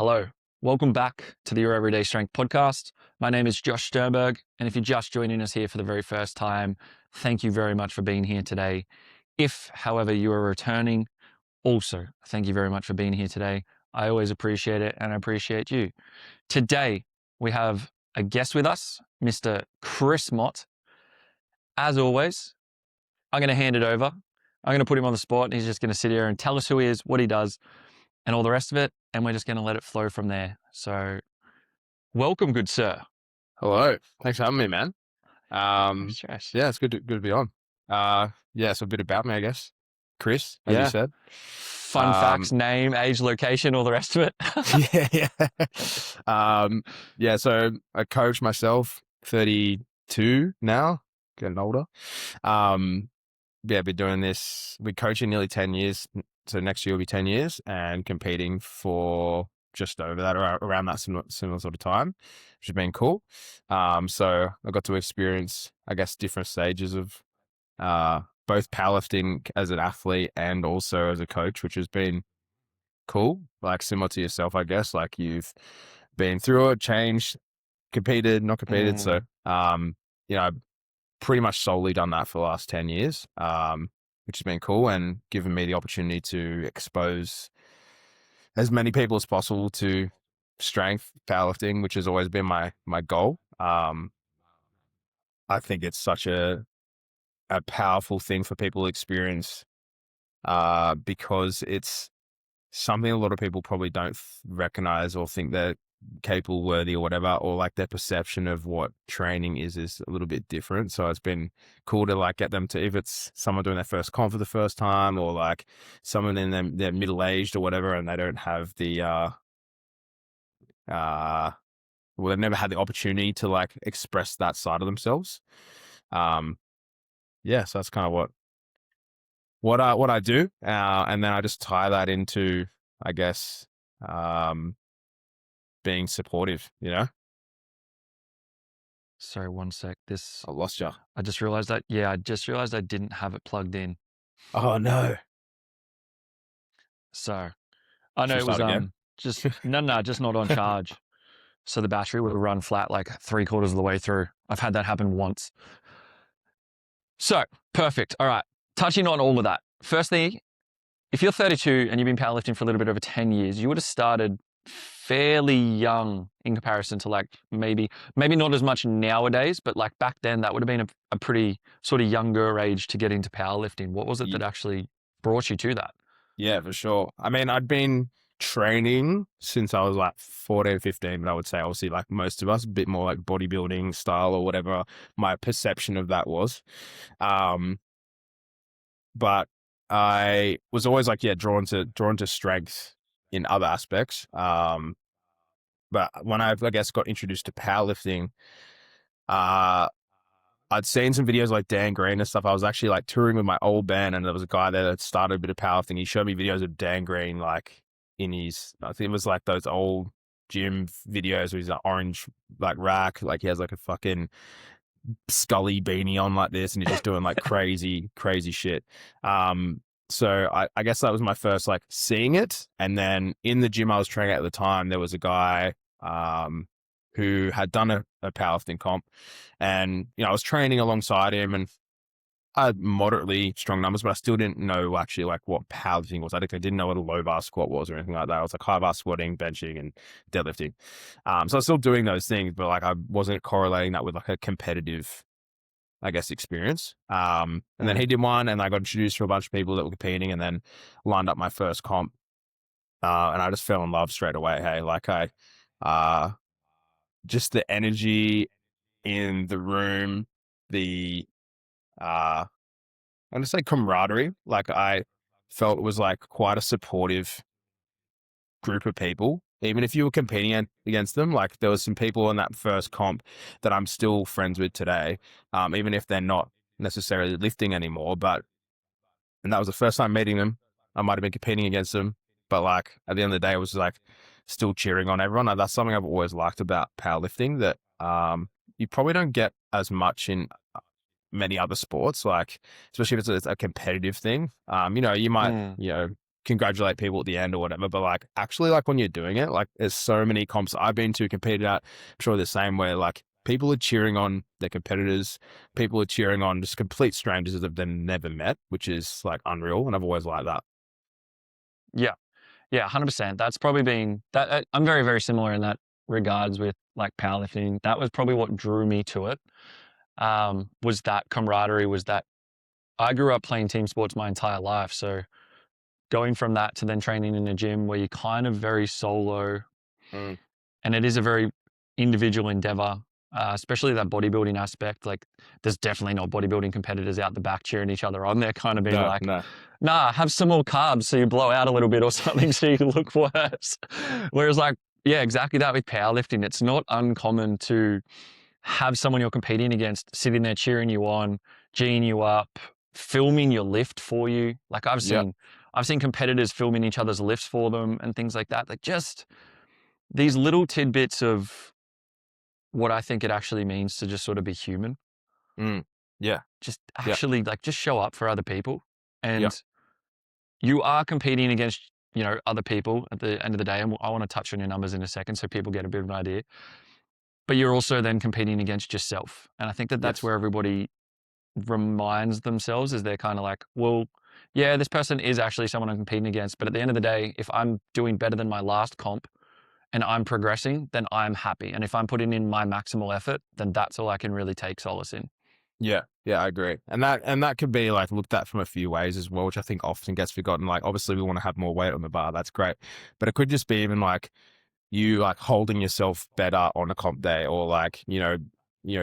Hello, welcome back to the Your Everyday Strength podcast. My name is Josh Sternberg, and if you're just joining us here for the very first time, thank you very much for being here today. If, however, you are returning, also thank you very much for being here today. I always appreciate it, and I appreciate you. Today, we have a guest with us, Mr. Chris Mott. As always, I'm going to hand it over. I'm going to put him on the spot, and he's just going to sit here and tell us who he is, what he does, and all the rest of it, and we're just going to let it flow from there. So welcome, good sir. Hello. Thanks for having me, man. No stress. Yeah, it's good to be on. So a bit about me, I guess. Chris, as you Yeah. said. Fun facts, name, age, location, all the rest of it. So I coach myself, 32 now, getting older. Been doing this, we're coaching nearly 10 years. So next year will be 10 years and competing for just over that, around that similar sort of time, which has been cool. So I got to experience, I guess, different stages of both powerlifting as an athlete and also as a coach, which has been cool. Like similar to yourself, I guess, like you've been through it, changed, competed, not competed. So, pretty much solely done that for the last 10 years, which has been cool and given me the opportunity to expose as many people as possible to strength, powerlifting, which has always been my goal. I think it's such a powerful thing for people to experience, because it's something a lot of people probably don't recognize or think they're capable, worthy, or whatever, or like their perception of what training is a little bit different. So it's been cool to like get them to, if it's someone doing their first comp for the first time, or like someone in them, they're middle-aged or whatever, and they don't have the they've never had the opportunity to like express that side of themselves. So that's kind of what I do, and then I just tie that into, I guess, being supportive, Sorry, one sec. I lost you. I just realized I didn't have it plugged in. Oh no. So I know Should we it was start again? just not on charge. So the battery would run flat like 3/4 of the way through. I've had that happen once. So perfect. All right. Touching on all of that. Firstly, if you're 32 and you've been powerlifting for a little bit over 10 years, you would have started fairly young in comparison to like maybe not as much nowadays, but like back then that would have been a pretty sort of younger age to get into powerlifting. What was it that actually brought you to that? Yeah, for sure. I mean, I'd been training since I was like 14, 15, but I would say obviously like most of us, a bit more like bodybuilding style or whatever my perception of that was. But I was always like, drawn to strength in other aspects. But when I guess got introduced to powerlifting, I'd seen some videos like Dan Green and stuff. I was actually like touring with my old band, and there was a guy there that started a bit of powerlifting. He showed me videos of Dan Green, like in his, I think it was like those old gym videos where he's like orange, like rack, like he has like a fucking Scully beanie on like this, and he's just doing like crazy shit. So I guess that was my first like seeing it. And then in the gym I was training at the time, there was a guy who had done a powerlifting comp, and I was training alongside him, and I had moderately strong numbers, but I still didn't know actually like what powerlifting was. I didn't know what a low bar squat was or anything like that. I was like high bar squatting, benching, and deadlifting. So I was still doing those things, but like I wasn't correlating that with like a competitive, I guess, experience. And then he did one, and I got introduced to a bunch of people that were competing, and then lined up my first comp. And I just fell in love straight away. Hey, like just the energy in the room, the, I'm gonna say camaraderie. Like I felt it was like quite a supportive group of people. Even if you were competing against them, like there was some people in that first comp that I'm still friends with today, even if they're not necessarily lifting anymore. And that was the first time meeting them. I might have been competing against them, but like at the end of the day, it was like still cheering on everyone. And that's something I've always liked about powerlifting, that you probably don't get as much in many other sports, like especially if it's a competitive thing. You might, congratulate people at the end or whatever. But like actually, like when you're doing it, like there's so many comps I've been to, competed at, I'm sure the same, where like people are cheering on their competitors, people are cheering on just complete strangers that they've never met, which is like unreal. And I've always liked that. Yeah. Yeah, 100%. That's probably been that. I'm very, very similar in that regards with like powerlifting. That was probably what drew me to it. Was that camaraderie? Was that I grew up playing team sports my entire life, so going from that to then training in a gym where you're kind of very solo, Mm. and it is a very individual endeavor, especially that bodybuilding aspect. Like, there's definitely not bodybuilding competitors out the back cheering each other on. They're kind of being No, like, no. nah, have some more carbs so you blow out a little bit or something so you look worse. Whereas, like, yeah, exactly that with powerlifting. It's not uncommon to have someone you're competing against sitting there cheering you on, geeing you up, filming your lift for you. Like Yeah. I've seen competitors filming each other's lifts for them and things like that. Like just these little tidbits of what I think it actually means to just sort of be human. Mm. Yeah. Just Yeah. actually like just show up for other people. Yeah. And you are competing against, other people at the end of the day. And I want to touch on your numbers in a second so people get a bit of an idea. But you're also then competing against yourself. And I think that that's Yes. where everybody reminds themselves is they're kind of like, well, yeah, this person is actually someone I'm competing against. But at the end of the day, if I'm doing better than my last comp and I'm progressing, then I'm happy. And if I'm putting in my maximal effort, then that's all I can really take solace in. Yeah, yeah, I agree. And that could be like looked at from a few ways as well, which I think often gets forgotten. Like obviously we want to have more weight on the bar. That's great. But it could just be even like you like holding yourself better on a comp day or like,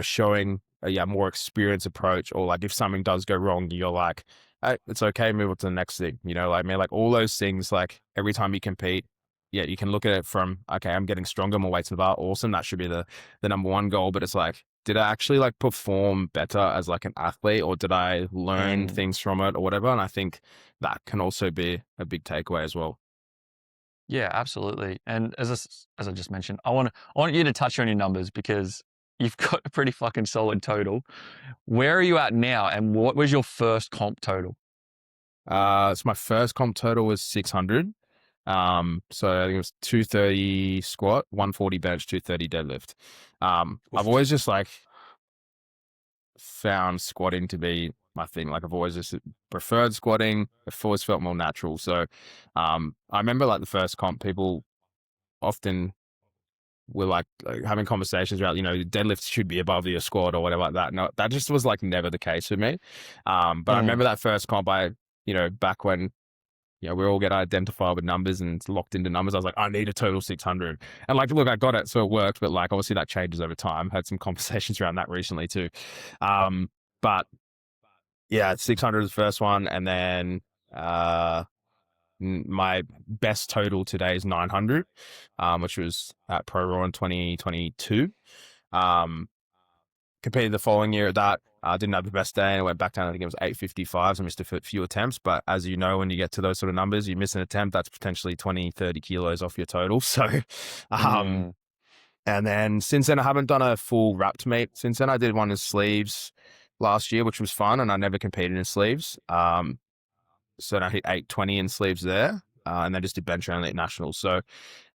showing a more experienced approach or like if something does go wrong, you're like, hey, it's okay, move on to the next thing. Like man, like all those things, like every time you compete, yeah, you can look at it from, okay, I'm getting stronger, more weight to the bar. Awesome. That should be the number one goal. But it's like, did I actually like perform better as like an athlete or did I learn Mm. things from it or whatever? And I think that can also be a big takeaway as well. Yeah, absolutely. And as I just mentioned, I want you to touch on your numbers because you've got a pretty fucking solid total. Where are you at now? And what was your first comp total? So my first comp total was 600. So I think it was 230 squat, 140 bench, 230 deadlift. I've Oof. always just like found squatting to be my thing. Like I've always just preferred squatting. I've always felt more natural. So, I remember like the first comp, people often were like having conversations about, deadlifts should be above your squat or whatever like that. No, that just was like never the case for me. But I Mm. remember that first comp, back when, we all get identified with numbers and it's locked into numbers. I was like, I need a total 600. And like, look, I got it. So it worked. But like, obviously that changes over time. Had some conversations around that recently too. But yeah, 600 is the first one. And then, my best total today is 900, which was at Pro Raw in 2022. Um, Competed the following year at that. I didn't have the best day and I went back down. I think it was 855. So I missed a few attempts. But as you know, when you get to those sort of numbers, you miss an attempt, that's potentially 20, 30 kilos off your total. So, Mm. and then since then, I haven't done a full wrapped meet. Since then, I did one in sleeves last year, which was fun. And I never competed in sleeves. So then I hit 820 in sleeves there. And then just did bench only at nationals. So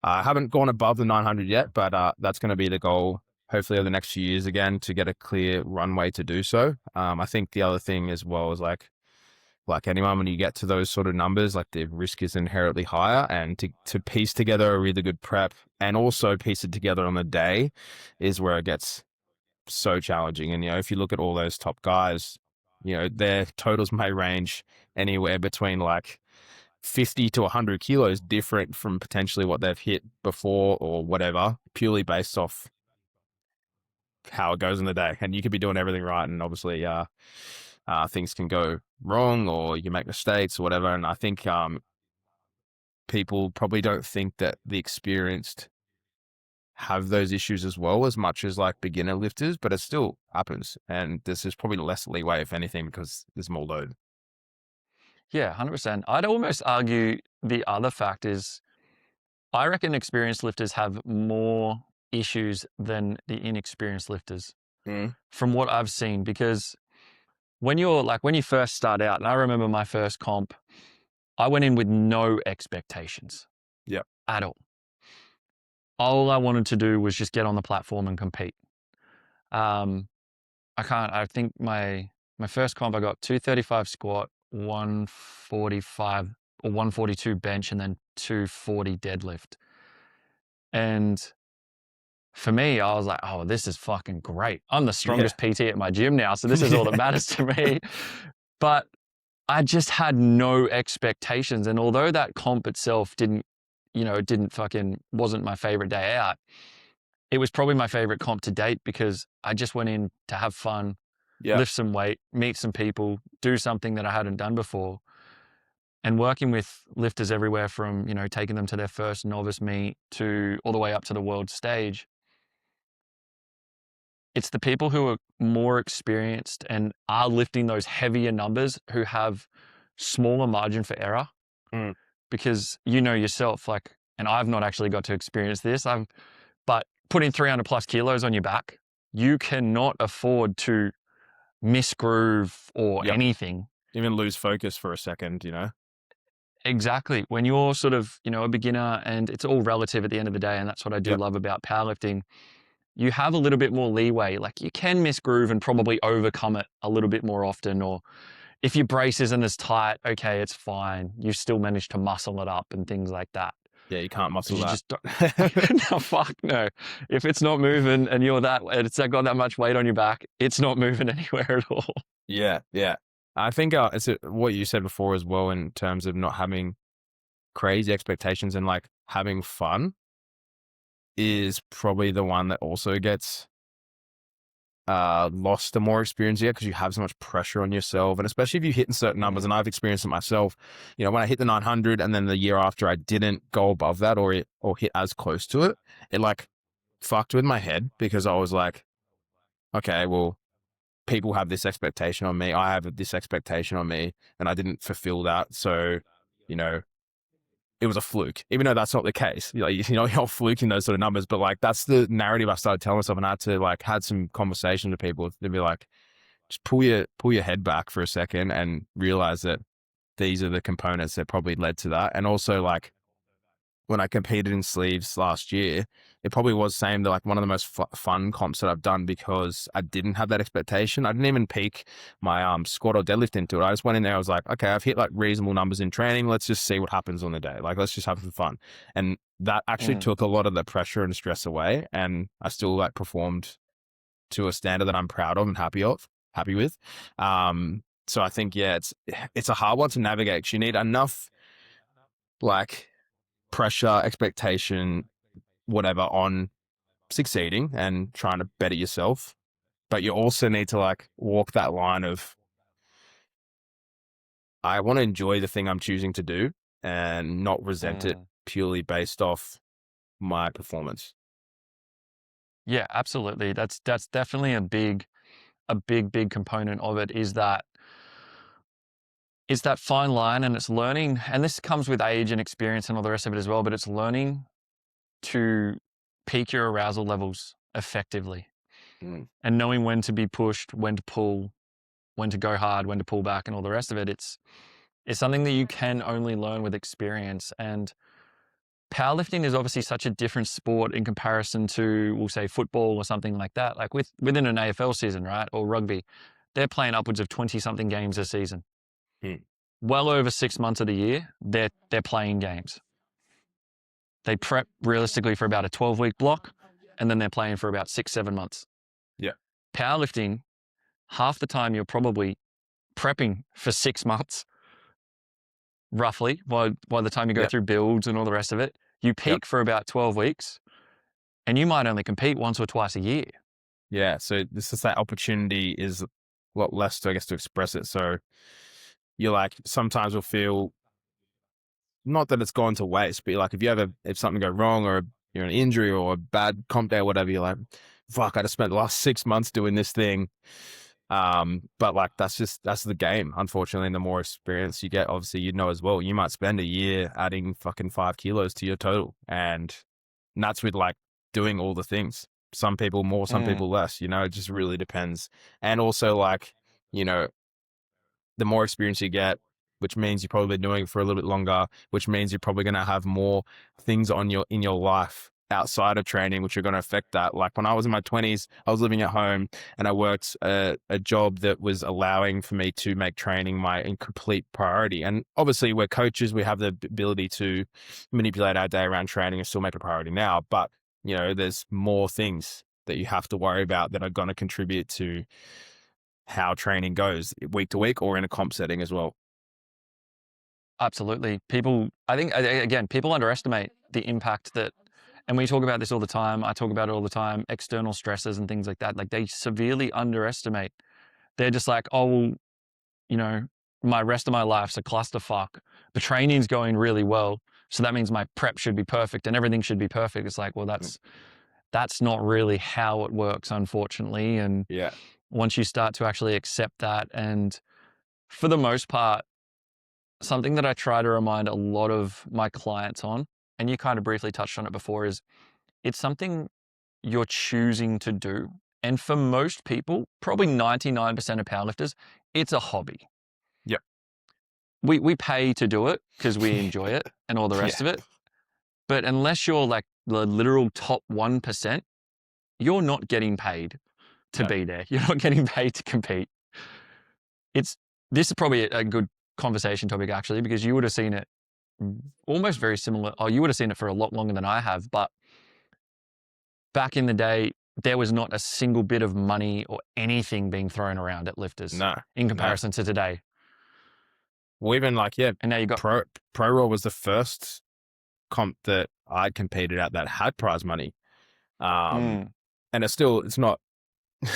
I haven't gone above the 900 yet, but that's going to be the goal hopefully over the next few years again to get a clear runway to do so. I think the other thing as well is like anyone, when you get to those sort of numbers, like the risk is inherently higher, and to piece together a really good prep and also piece it together on the day is where it gets so challenging. And, if you look at all those top guys, their totals may range anywhere between like 50 to 100 kilos different from potentially what they've hit before or whatever, purely based off how it goes in the day. And you could be doing everything right. And obviously, things can go wrong or you make mistakes or whatever. And I think, people probably don't think that the experienced have those issues as well as much as like beginner lifters, but it still happens. And this is probably less leeway, if anything, because there's more load. Yeah, 100%. I'd almost argue the other fact is I reckon experienced lifters have more issues than the inexperienced lifters Mm. from what I've seen. Because when you first start out, and I remember my first comp, I went in with no expectations. Yep. At all. All I wanted to do was just get on the platform and compete. I think my first comp, I got 235 squat, 145 or 142 bench, and then 240 deadlift. And for me, I was like, oh, this is fucking great. I'm the Yeah. strongest PT at my gym now, so this is all that matters to me. But I just had no expectations. And although that comp itself wasn't my favorite day out, it was probably my favorite comp to date because I just went in to have fun, Yeah. lift some weight, meet some people, do something that I hadn't done before. And working with lifters everywhere from, taking them to their first novice meet to all the way up to the world stage. It's the people who are more experienced and are lifting those heavier numbers who have smaller margin for error. Mm. Because yourself, and I've not actually got to experience this, but putting 300 plus kilos on your back, you cannot afford to misgroove or Yep. anything. Even lose focus for a second, Exactly. When you're sort of, a beginner, and it's all relative at the end of the day, and that's what I do Yep. love about powerlifting, you have a little bit more leeway. Like you can misgroove and probably overcome it a little bit more often, or if your brace isn't as tight, okay, it's fine. You still manage to muscle it up and things like that. Yeah, you can't muscle You that. just don't. No, fuck no. If it's not moving and it's got that much weight on your back, it's not moving anywhere at all. Yeah, yeah. I think it's what you said before as well in terms of not having crazy expectations and like having fun is probably the one that also gets lost the more experience you get because you have so much pressure on yourself. And especially if you hit in certain numbers, and I've experienced it myself, when I hit the 900 and then the year after I didn't go above that or hit as close to it, it like fucked with my head because I was like, okay, well, people have this expectation on me. I have this expectation on me and I didn't fulfill that. So, it was a fluke, even though that's not the case. You're not fluking those sort of numbers, but like, that's the narrative I started telling myself, and I had to had some conversation with people to be like, just pull your head back for a second and realize that these are the components that probably led to that. And also like, when I competed in sleeves last year, it probably was same like one of the most fun comps that I've done because I didn't have that expectation. I didn't even peak my squat or deadlift into it. I just went in there. I was like, okay, I've hit like reasonable numbers in training. Let's just see what happens on the day. Like, let's just have some fun. And that actually took a lot of the pressure and stress away. And I still like performed to a standard that I'm proud of and happy with. So I think, yeah, it's a hard one to navigate because you need enough like pressure, expectation, whatever on succeeding and trying to better yourself. But you also need to like walk that line of, I want to enjoy the thing I'm choosing to do and not resent it purely based off my performance. Yeah, absolutely. That's definitely a big component of it is that fine line, and it's learning, and this comes with age and experience and all the rest of it as well, but it's learning to peak your arousal levels effectively and knowing when to be pushed, when to pull, when to go hard, when to pull back, and all the rest of it. It's something that you can only learn with experience. And powerlifting is obviously such a different sport in comparison to, we'll say, football or something like that. Like within an AFL season, right, or rugby, they're playing upwards of 20-something games a season. Well over 6 months of the year, they're playing games. They prep realistically for about a 12-week block, and then they're playing for about 6-7 months. Yeah. Powerlifting, half the time you're probably prepping for 6 months, roughly, by the time you go through builds and all the rest of it. You peak for about 12 weeks, and you might only compete once or twice a year. Yeah. So this is that opportunity is a lot less to, I guess, to express it. So you're like, sometimes will feel not that it's gone to waste, but like if something go wrong or you're an injury or a bad comp day or whatever, you're like, fuck, I just spent the last 6 months doing this thing. But like, that's the game. Unfortunately, and the more experience you get, obviously, as well, you might spend a year adding fucking 5 kilos to your total. And that's with like doing all the things. Some people more, some people less, it just really depends. And also like, the more experience you get, which means you're probably doing it for a little bit longer, which means you're probably going to have more things in your life outside of training, which are going to affect that. Like when I was in my 20s, I was living at home and I worked a job that was allowing for me to make training my complete priority. And obviously we're coaches, we have the ability to manipulate our day around training and still make a priority now. But, you know, there's more things that you have to worry about that are going to contribute to how training goes week to week or in a comp setting as well. Absolutely. I think, again, people underestimate the impact that, and we talk about this all the time. I talk about it all the time, external stresses and things like that. Like they severely underestimate. They're just like, oh, well, you know, my rest of my life's a clusterfuck, but training's going really well. So that means my prep should be perfect and everything should be perfect. It's like, well, that's not really how it works, unfortunately. And Yeah. once you start to actually accept that, and for the most part, something that I try to remind a lot of my clients on, and you kind of briefly touched on it before, is it's something you're choosing to do. And for most people, probably 99% of powerlifters, it's a hobby. Yep. We pay to do it because we enjoy it and all the rest Yeah. of it. But unless you're like the literal top 1%, you're not getting paid to No. be there. You're not getting paid to compete. This is probably a good conversation topic actually, because you would have seen it almost very similar. Oh, you would have seen it for a lot longer than I have, but back in the day, there was not a single bit of money or anything being thrown around at lifters No. in No. comparison to today. Well, even like, yeah, And now you got Pro Raw was the first comp that I competed at that had prize money. And it's not,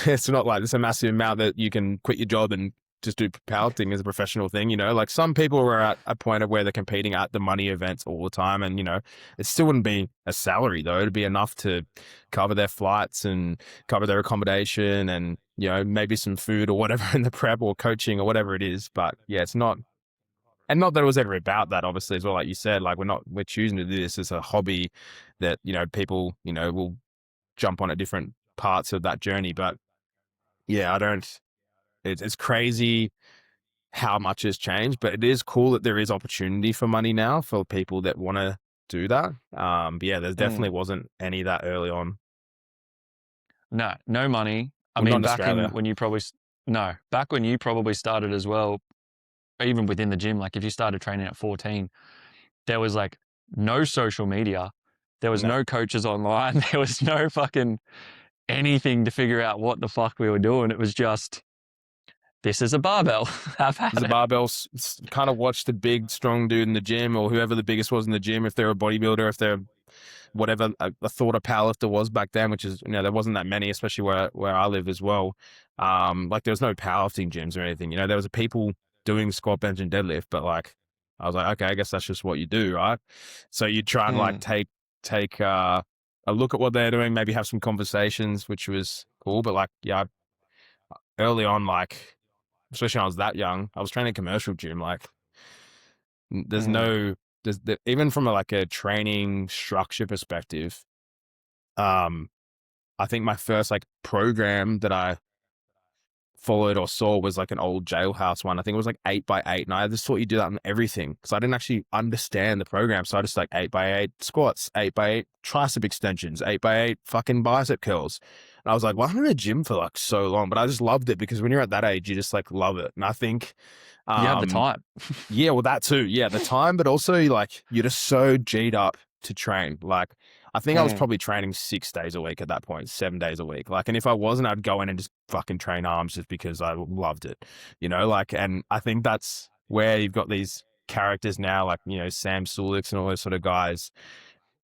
it's not like it's a massive amount that you can quit your job and just do powerlifting as a professional thing, you know, like some people were at a point of where they're competing at the money events all the time. And, you know, it still wouldn't be a salary though. It'd be enough to cover their flights and cover their accommodation and, you know, maybe some food or whatever in the prep or coaching or whatever it is. But yeah, it's not, and not that it was ever about that, obviously, as well. Like you said, like we're choosing to do this as a hobby that, you know, people, you know, will jump on at different parts of that journey. But yeah, it's crazy how much has changed, but it is cool that there is opportunity for money now for people that want to do that. But yeah, there definitely wasn't any of that early on. no money. I Well, not mean, in Australia. back when you probably started as well, even within the gym, like if you started training at 14, there was like no social media. There was No. no coaches online. There was no fucking anything to figure out what the fuck we were doing. It was just, this is a barbell. Have There's had a it. barbell, kind of watch the big, strong dude in the gym or whoever the biggest was in the gym, if they're a bodybuilder, if they're whatever I thought a powerlifter was back then, which is, you know, there wasn't that many, especially where I live as well. Like there was no powerlifting gyms or anything, you know, there was people doing squat, bench and deadlift, but like, I was like, okay, I guess that's just what you do. Right. So you try and like take a look at what they're doing, maybe have some conversations, which was cool. But like, yeah, early on, like, especially when I was that young, I was training commercial gym. Like there's no, even from like a training structure perspective, I think my first like program that I followed or saw was like an old jailhouse one. I think it was like 8x8. And I just thought you do that on everything because I didn't actually understand the program. So I just like 8x8 squats, 8x8 tricep extensions, 8x8 fucking bicep curls. And I was like, well, I'm in a gym for like so long, but I just loved it because when you're at that age, you just like love it. And I think, You have the time. yeah, well, that too. Yeah, the time, but also like you're just so G'd up to train. Like I think I was probably training 6 days a week at that point, 7 days a week. Like, and if I wasn't, I'd go in and just fucking train arms just because I loved it, you know, like, and I think that's where you've got these characters now, like, you know, Sam Sulix and all those sort of guys.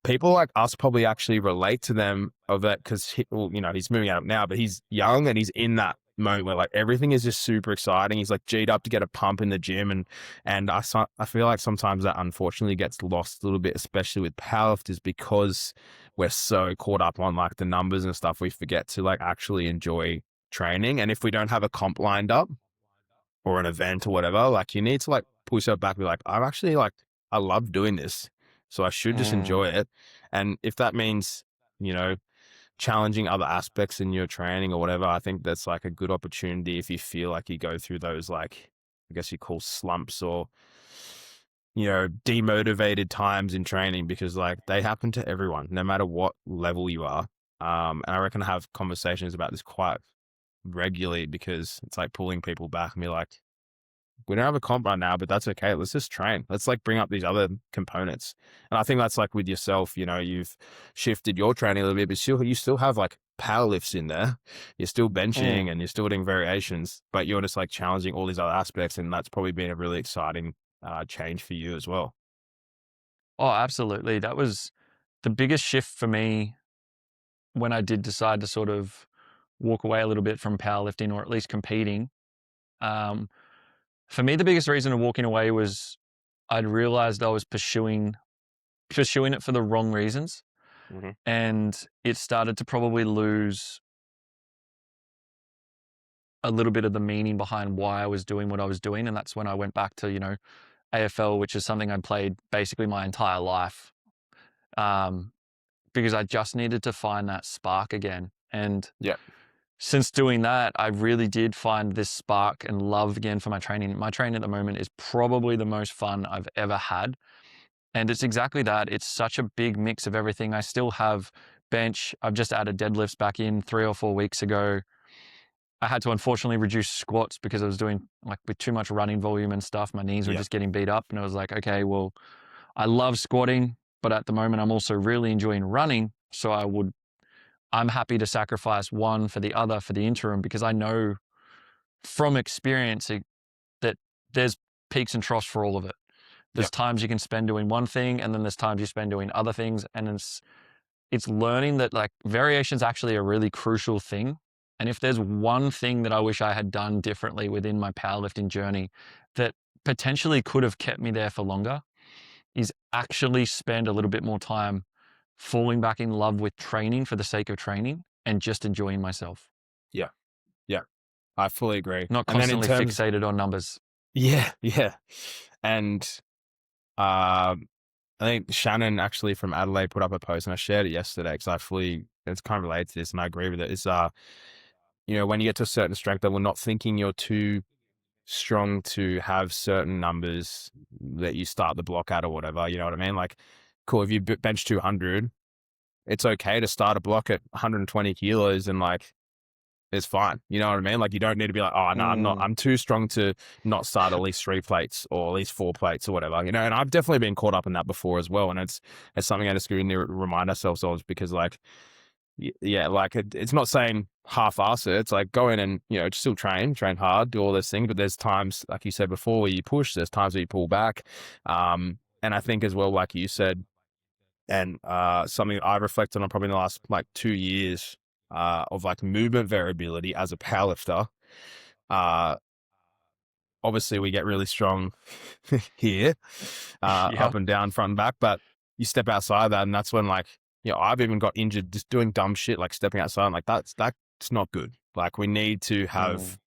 People like us probably actually relate to them of that because, well, you know, he's moving out now, but he's young and he's in that moment where like everything is just super exciting. He's like G'd up to get a pump in the gym. And I feel like sometimes that unfortunately gets lost a little bit, especially with powerlifters because we're so caught up on like the numbers and stuff. We forget to like actually enjoy training. And if we don't have a comp lined up or an event or whatever, like you need to like pull yourself back and be like, I'm actually like, I love doing this. So I should just enjoy it. And if that means, you know, challenging other aspects in your training or whatever, I think that's like a good opportunity if you feel like you go through those like I guess you call slumps or, demotivated times in training, because like they happen to everyone, no matter what level you are. And I reckon I have conversations about this quite regularly, because it's like pulling people back and be like, we don't have a comp right now, but that's okay. Let's just train. Let's like bring up these other components. And I think that's like with yourself, you've shifted your training a little bit, but you still have like power lifts in there. You're still Mm. benching and you're still doing variations, but you're just like challenging all these other aspects. And that's probably been a really exciting change for you as well. Oh, absolutely. That was the biggest shift for me when I did decide to sort of walk away a little bit from powerlifting, or at least competing. Um, for me, the biggest reason of walking away was I'd realized I was pursuing it for the wrong reasons, Mm-hmm. and it started to probably lose a little bit of the meaning behind why I was doing what I was doing. And that's when I went back to, AFL, which is something I'd played basically my entire life, because I just needed to find that spark again. And Yeah. since doing that, I really did find this spark and love again for my training. My training at the moment is probably the most fun I've ever had. And it's exactly that. It's such a big mix of everything. I still have bench. I've just added deadlifts back in 3 or 4 weeks ago. I had to unfortunately reduce squats because I was doing like with too much running volume and stuff. My knees were Yeah. just getting beat up. And I was like, okay, well, I love squatting, but at the moment I'm also really enjoying running. So I'm happy to sacrifice one for the other for the interim, because I know from experience that there's peaks and troughs for all of it. Yeah. There's times you can spend doing one thing, and then there's times you spend doing other things. And it's learning that like variation is actually a really crucial thing. And if there's one thing that I wish I had done differently within my powerlifting journey that potentially could have kept me there for longer, is actually spend a little bit more time falling back in love with training for the sake of training and just enjoying myself, Yeah. Yeah. I fully agree. not And then in constantly terms, fixated on numbers. yeah, yeah. And I think Shannon actually from Adelaide put up a post, and I shared it yesterday because it's kind of related to this and I agree with it. It's, when you get to a certain strength level, not thinking you're too strong to have certain numbers that you start the block at or whatever, you know what I mean? Like, cool, if you bench 200, it's okay to start a block at 120 kilos and like, it's fine. You know what I mean? Like, you don't need to be like, oh, no, Mm, I'm too strong to not start at least 3 plates or at least 4 plates or whatever, and I've definitely been caught up in that before as well. And it's something I just need to remind ourselves of, because like, yeah, like it's not saying half-ass it. It's like go in and, still train hard, do all those things. But there's times, like you said before, where you push, there's times where you pull back. And I think as well, like you said, and something I've reflected on probably in the last like 2 years, of like movement variability as a powerlifter. Uh, Obviously we get really strong here, yeah. up and down, front and back, but you step outside that, and that's when like, I've even got injured just doing dumb shit, like stepping outside, and like that's not good. Like, we need to Mm, have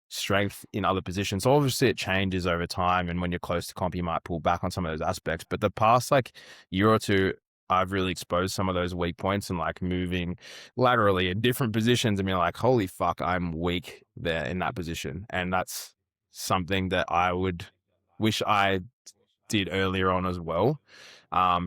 strength in other positions. So obviously it changes over time, and when you're close to comp, you might pull back on some of those aspects. But the past like year or two, I've really exposed some of those weak points, and like moving laterally in different positions and being like, holy fuck, I'm weak there in that position. And that's something that I would wish I did earlier on as well.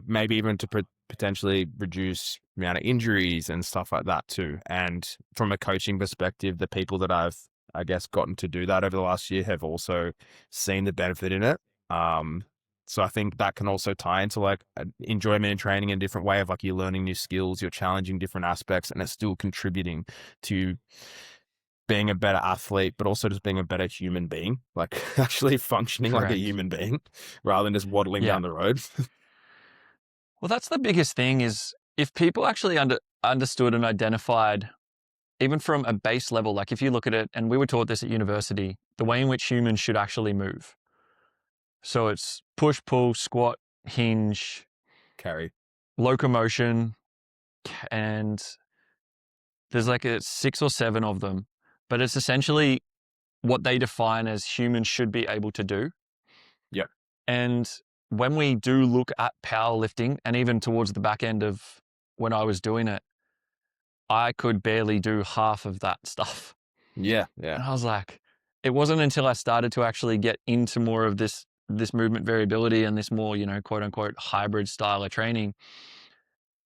Maybe even to potentially reduce the amount of injuries and stuff like that too. And from a coaching perspective, the people that I've, I guess, gotten to do that over the last year have also seen the benefit in it. So I think that can also tie into like enjoyment in training in a different way of like, you're learning new skills, you're challenging different aspects, and it's still contributing to being a better athlete, but also just being a better human being, like actually functioning like a correct. human being rather than just waddling Yeah. down the road. Well, that's the biggest thing, is if people actually understood and identified, even from a base level, like if you look at it, and we were taught this at university, the way in which humans should actually move. So it's push, pull, squat, hinge, Carry. locomotion, and there's like 6 or 7 of them, but it's essentially what they define as humans should be able to do. Yeah. And when we do look at powerlifting, and even towards the back end of when I was doing it, I could barely do half of that stuff. Yeah. Yeah. And I was like, it wasn't until I started to actually get into more of this movement variability and this more, quote unquote hybrid style of training,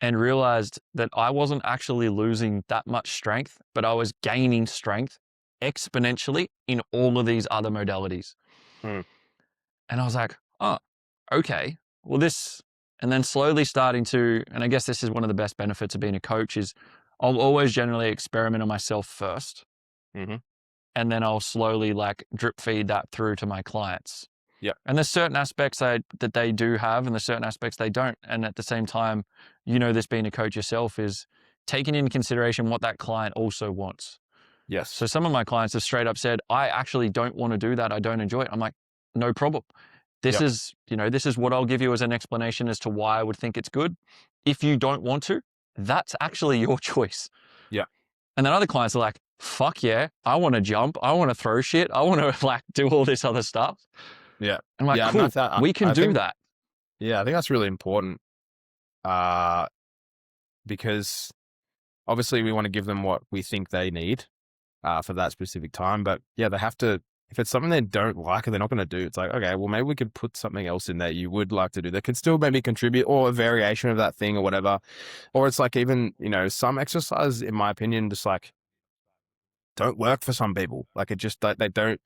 and realized that I wasn't actually losing that much strength, but I was gaining strength exponentially in all of these other modalities. Mm. And I was like, oh, okay, well and then slowly starting to, and I guess this is one of the best benefits of being a coach is I'll always generally experiment on myself first. Mm-hmm. And then I'll slowly like drip feed that through to my clients. Yeah. And there's certain aspects that they do have and there's certain aspects they don't. And at the same time, this being a coach yourself is taking into consideration what that client also wants. Yes. So some of my clients have straight up said, I actually don't want to do that. I don't enjoy it. I'm like, no problem. This Yep. this is what I'll give you as an explanation as to why I would think it's good. If you don't want to, that's actually your choice. Yeah. And then other clients are like, fuck yeah, I want to jump. I want to throw shit. I want to like do all this other stuff. Yeah. I'm like, Yeah. cool, And we can do that. Yeah. I think that's really important. Because obviously we want to give them what we think they need for that specific time. But yeah, they have to, if it's something they don't like and they're not going to do, it's like, okay, well, maybe we could put something else in there you would like to do that could still maybe contribute, or a variation of that thing or whatever. Or it's like even, some exercise, in my opinion, just like don't work for some people. Like it just, they don't,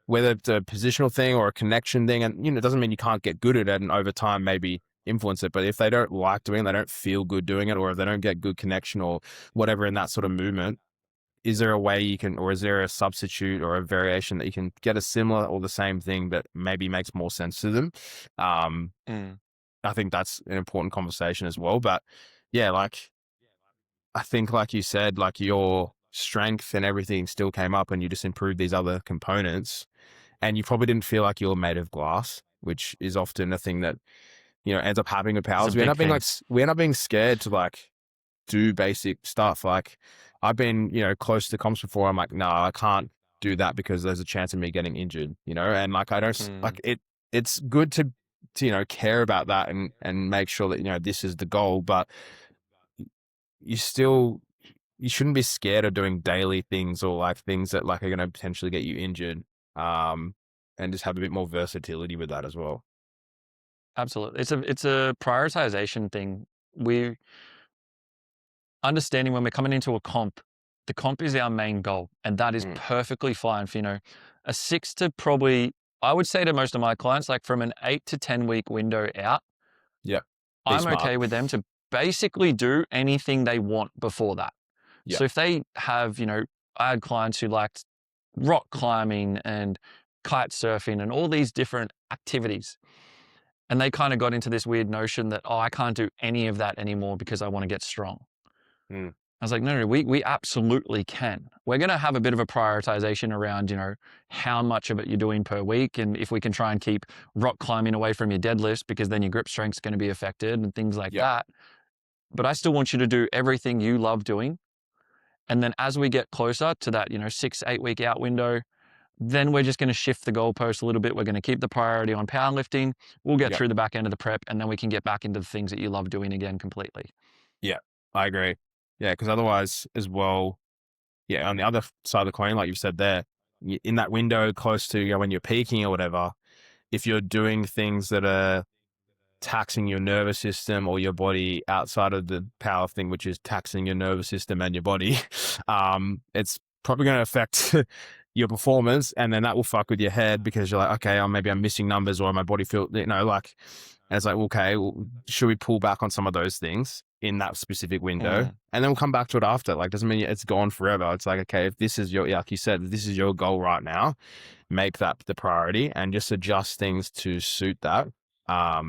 whether it's a positional thing or a connection thing. And, it doesn't mean you can't get good at it and over time maybe influence it. But if they don't like doing it, they don't feel good doing it, or if they don't get good connection or whatever in that sort of movement, is there a way you can, or is there a substitute or a variation that you can get a similar or the same thing that maybe makes more sense to them? I think that's an important conversation as well. But yeah, like, I think like you said, like your strength and everything still came up and you just improved these other components, and you probably didn't feel like you were made of glass, which is often a thing that, ends up happening with It's a powers. big thing. We end up being scared to like do basic stuff. Like I've been, close to comps before. I'm like, no, I can't do that because there's a chance of me getting injured, and like, I don't like it. It's good to, care about that and make sure that, this is the goal, but you shouldn't be scared of doing daily things or like things that like are going to potentially get you injured. And just have a bit more versatility with that as well. Absolutely. It's a prioritization thing. We understanding when we're coming into a comp, the comp is our main goal, and that is perfectly fine for, a 6 to probably, I would say to most of my clients, like from an 8 to 10 week window out, Yeah. I'm okay with them to basically do anything they want before that. Yeah. So if they have, I had clients who liked rock climbing and kite surfing and all these different activities. And they kind of got into this weird notion that, oh, I can't do any of that anymore because I want to get strong. Mm. I was like, no, we absolutely can. We're going to have a bit of a prioritization around, how much of it you're doing per week. And if we can try and keep rock climbing away from your deadlifts, because then your grip strength's going to be affected and things like that. But I still want you to do everything you love doing. And then as we get closer to that, 6, 8 week out window, then we're just going to shift the goalpost a little bit. We're going to keep the priority on powerlifting. We'll get through the back end of the prep, and then we can get back into the things that you love doing again completely. Yeah, I agree. Yeah, because otherwise as well, on the other side of the coin, like you've said there, in that window close to when you're peaking or whatever, if you're doing things that are taxing your nervous system or your body outside of the powerlifting, which is taxing your nervous system and your body, it's probably going to affect your performance, and then that will fuck with your head because you're like, okay, maybe I'm missing numbers or my body feel, like, and it's like, okay, well, should we pull back on some of those things in that specific window? And then we'll come back to it after. Like, doesn't mean it's gone forever. It's like, okay, if this is your, like you said, if this is your goal right now, make that the priority and just adjust things to suit that. I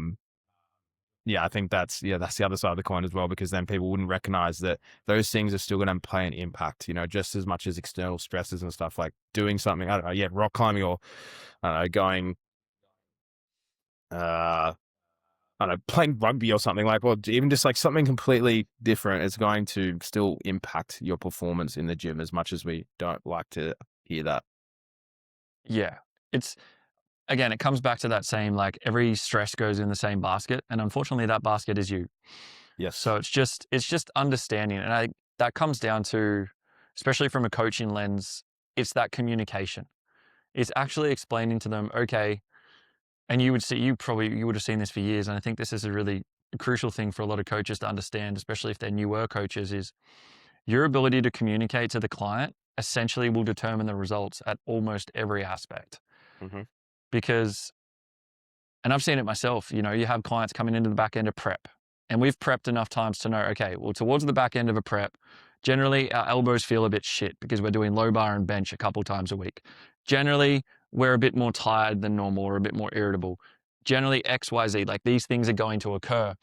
think that's the other side of the coin as well, because then people wouldn't recognize that those things are still going to play an impact, just as much as external stresses and stuff, like doing something, I don't know, rock climbing, or I don't know, going, I don't know, playing rugby or something, like, or even just like something completely different is going to still impact your performance in the gym, as much as we don't like to hear that. Yeah. Again, it comes back to that same, like, every stress goes in the same basket, and unfortunately that basket is you. Yes. So it's just understanding. And that comes down to, especially from a coaching lens, it's that communication. It's actually explaining to them, okay, and you would have seen this for years. And I think this is a really crucial thing for a lot of coaches to understand, especially if they're newer coaches, is your ability to communicate to the client essentially will determine the results at almost every aspect. Mm-hmm. Because, and I've seen it myself, you have clients coming into the back end of prep, and we've prepped enough times to know, okay, well, towards the back end of a prep, generally our elbows feel a bit shit because we're doing low bar and bench a couple times a week. Generally, we're a bit more tired than normal or a bit more irritable. Generally, XYZ, like these things are going to occur.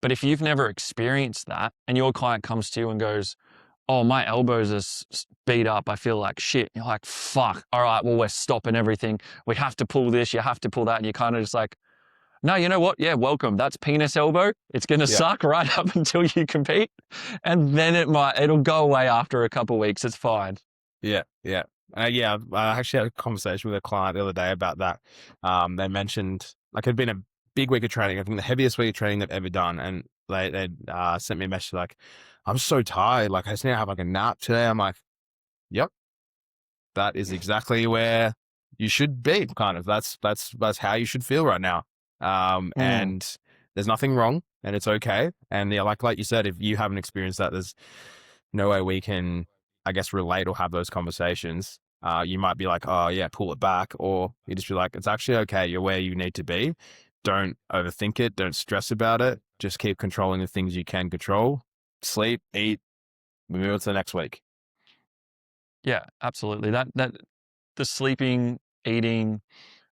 But if you've never experienced that and your client comes to you and goes, oh, my elbows are beat up, I feel like shit. You're like, fuck, all right, well, we're stopping everything. We have to pull this, you have to pull that. And you're kind of just like, no, you know what? Yeah, welcome. That's penis elbow. It's going to Yeah. suck right up until you compete. And then it'll go away after a couple of weeks. It's fine. Yeah. Yeah. Yeah. I actually had a conversation with a client the other day about that. They mentioned like it'd been a big week of training. I think the heaviest week of training they've ever done. And they sent me a message like, I'm so tired. Like I just need to have like a nap today. I'm like, yep, that is exactly where you should be. Kind of that's how you should feel right now. And there's nothing wrong and it's okay. And yeah, like you said, if you haven't experienced that, there's no way we can, I guess, relate or have those conversations. You might be like, oh yeah, pull it back. Or you just be like, it's actually okay. You're where you need to be. Don't overthink it. Don't stress about it. Just keep controlling the things you can control. Sleep, eat, we move on to the next week. Yeah, absolutely. That the sleeping, eating,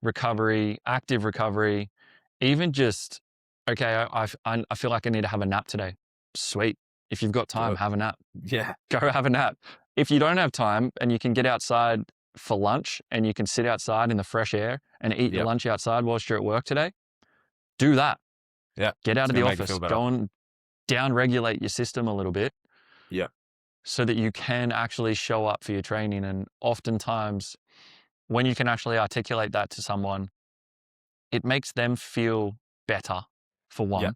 recovery, active recovery, even just, okay, I feel like I need to have a nap today. Sweet. If you've got time, have a nap. Yeah. Go have a nap. If you don't have time and you can get outside for lunch and you can sit outside in the fresh air and eat your Yep. lunch outside whilst you're at work today, do that. Yeah. Get out It's of going the to make you office, feel better. go and down regulate your system a little bit Yeah. so that you can actually show up for your training. And oftentimes when you can actually articulate that to someone, it makes them feel better for Yeah. one,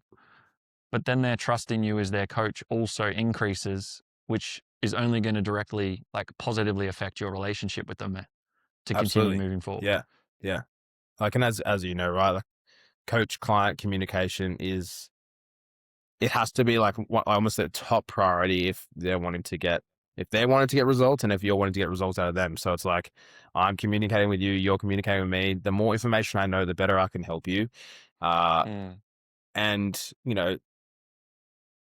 but then their trust in you as their coach also increases, which is only going to directly, like, positively affect your relationship with them to continue Absolutely. moving forward. Yeah. Yeah. Like, and as you know, right, like coach client communication it has to be like almost a top priority if they're wanting to get results and if you're wanting to get results out of them. So it's like, I'm communicating with you, you're communicating with me. The more information I know, the better I can help you. And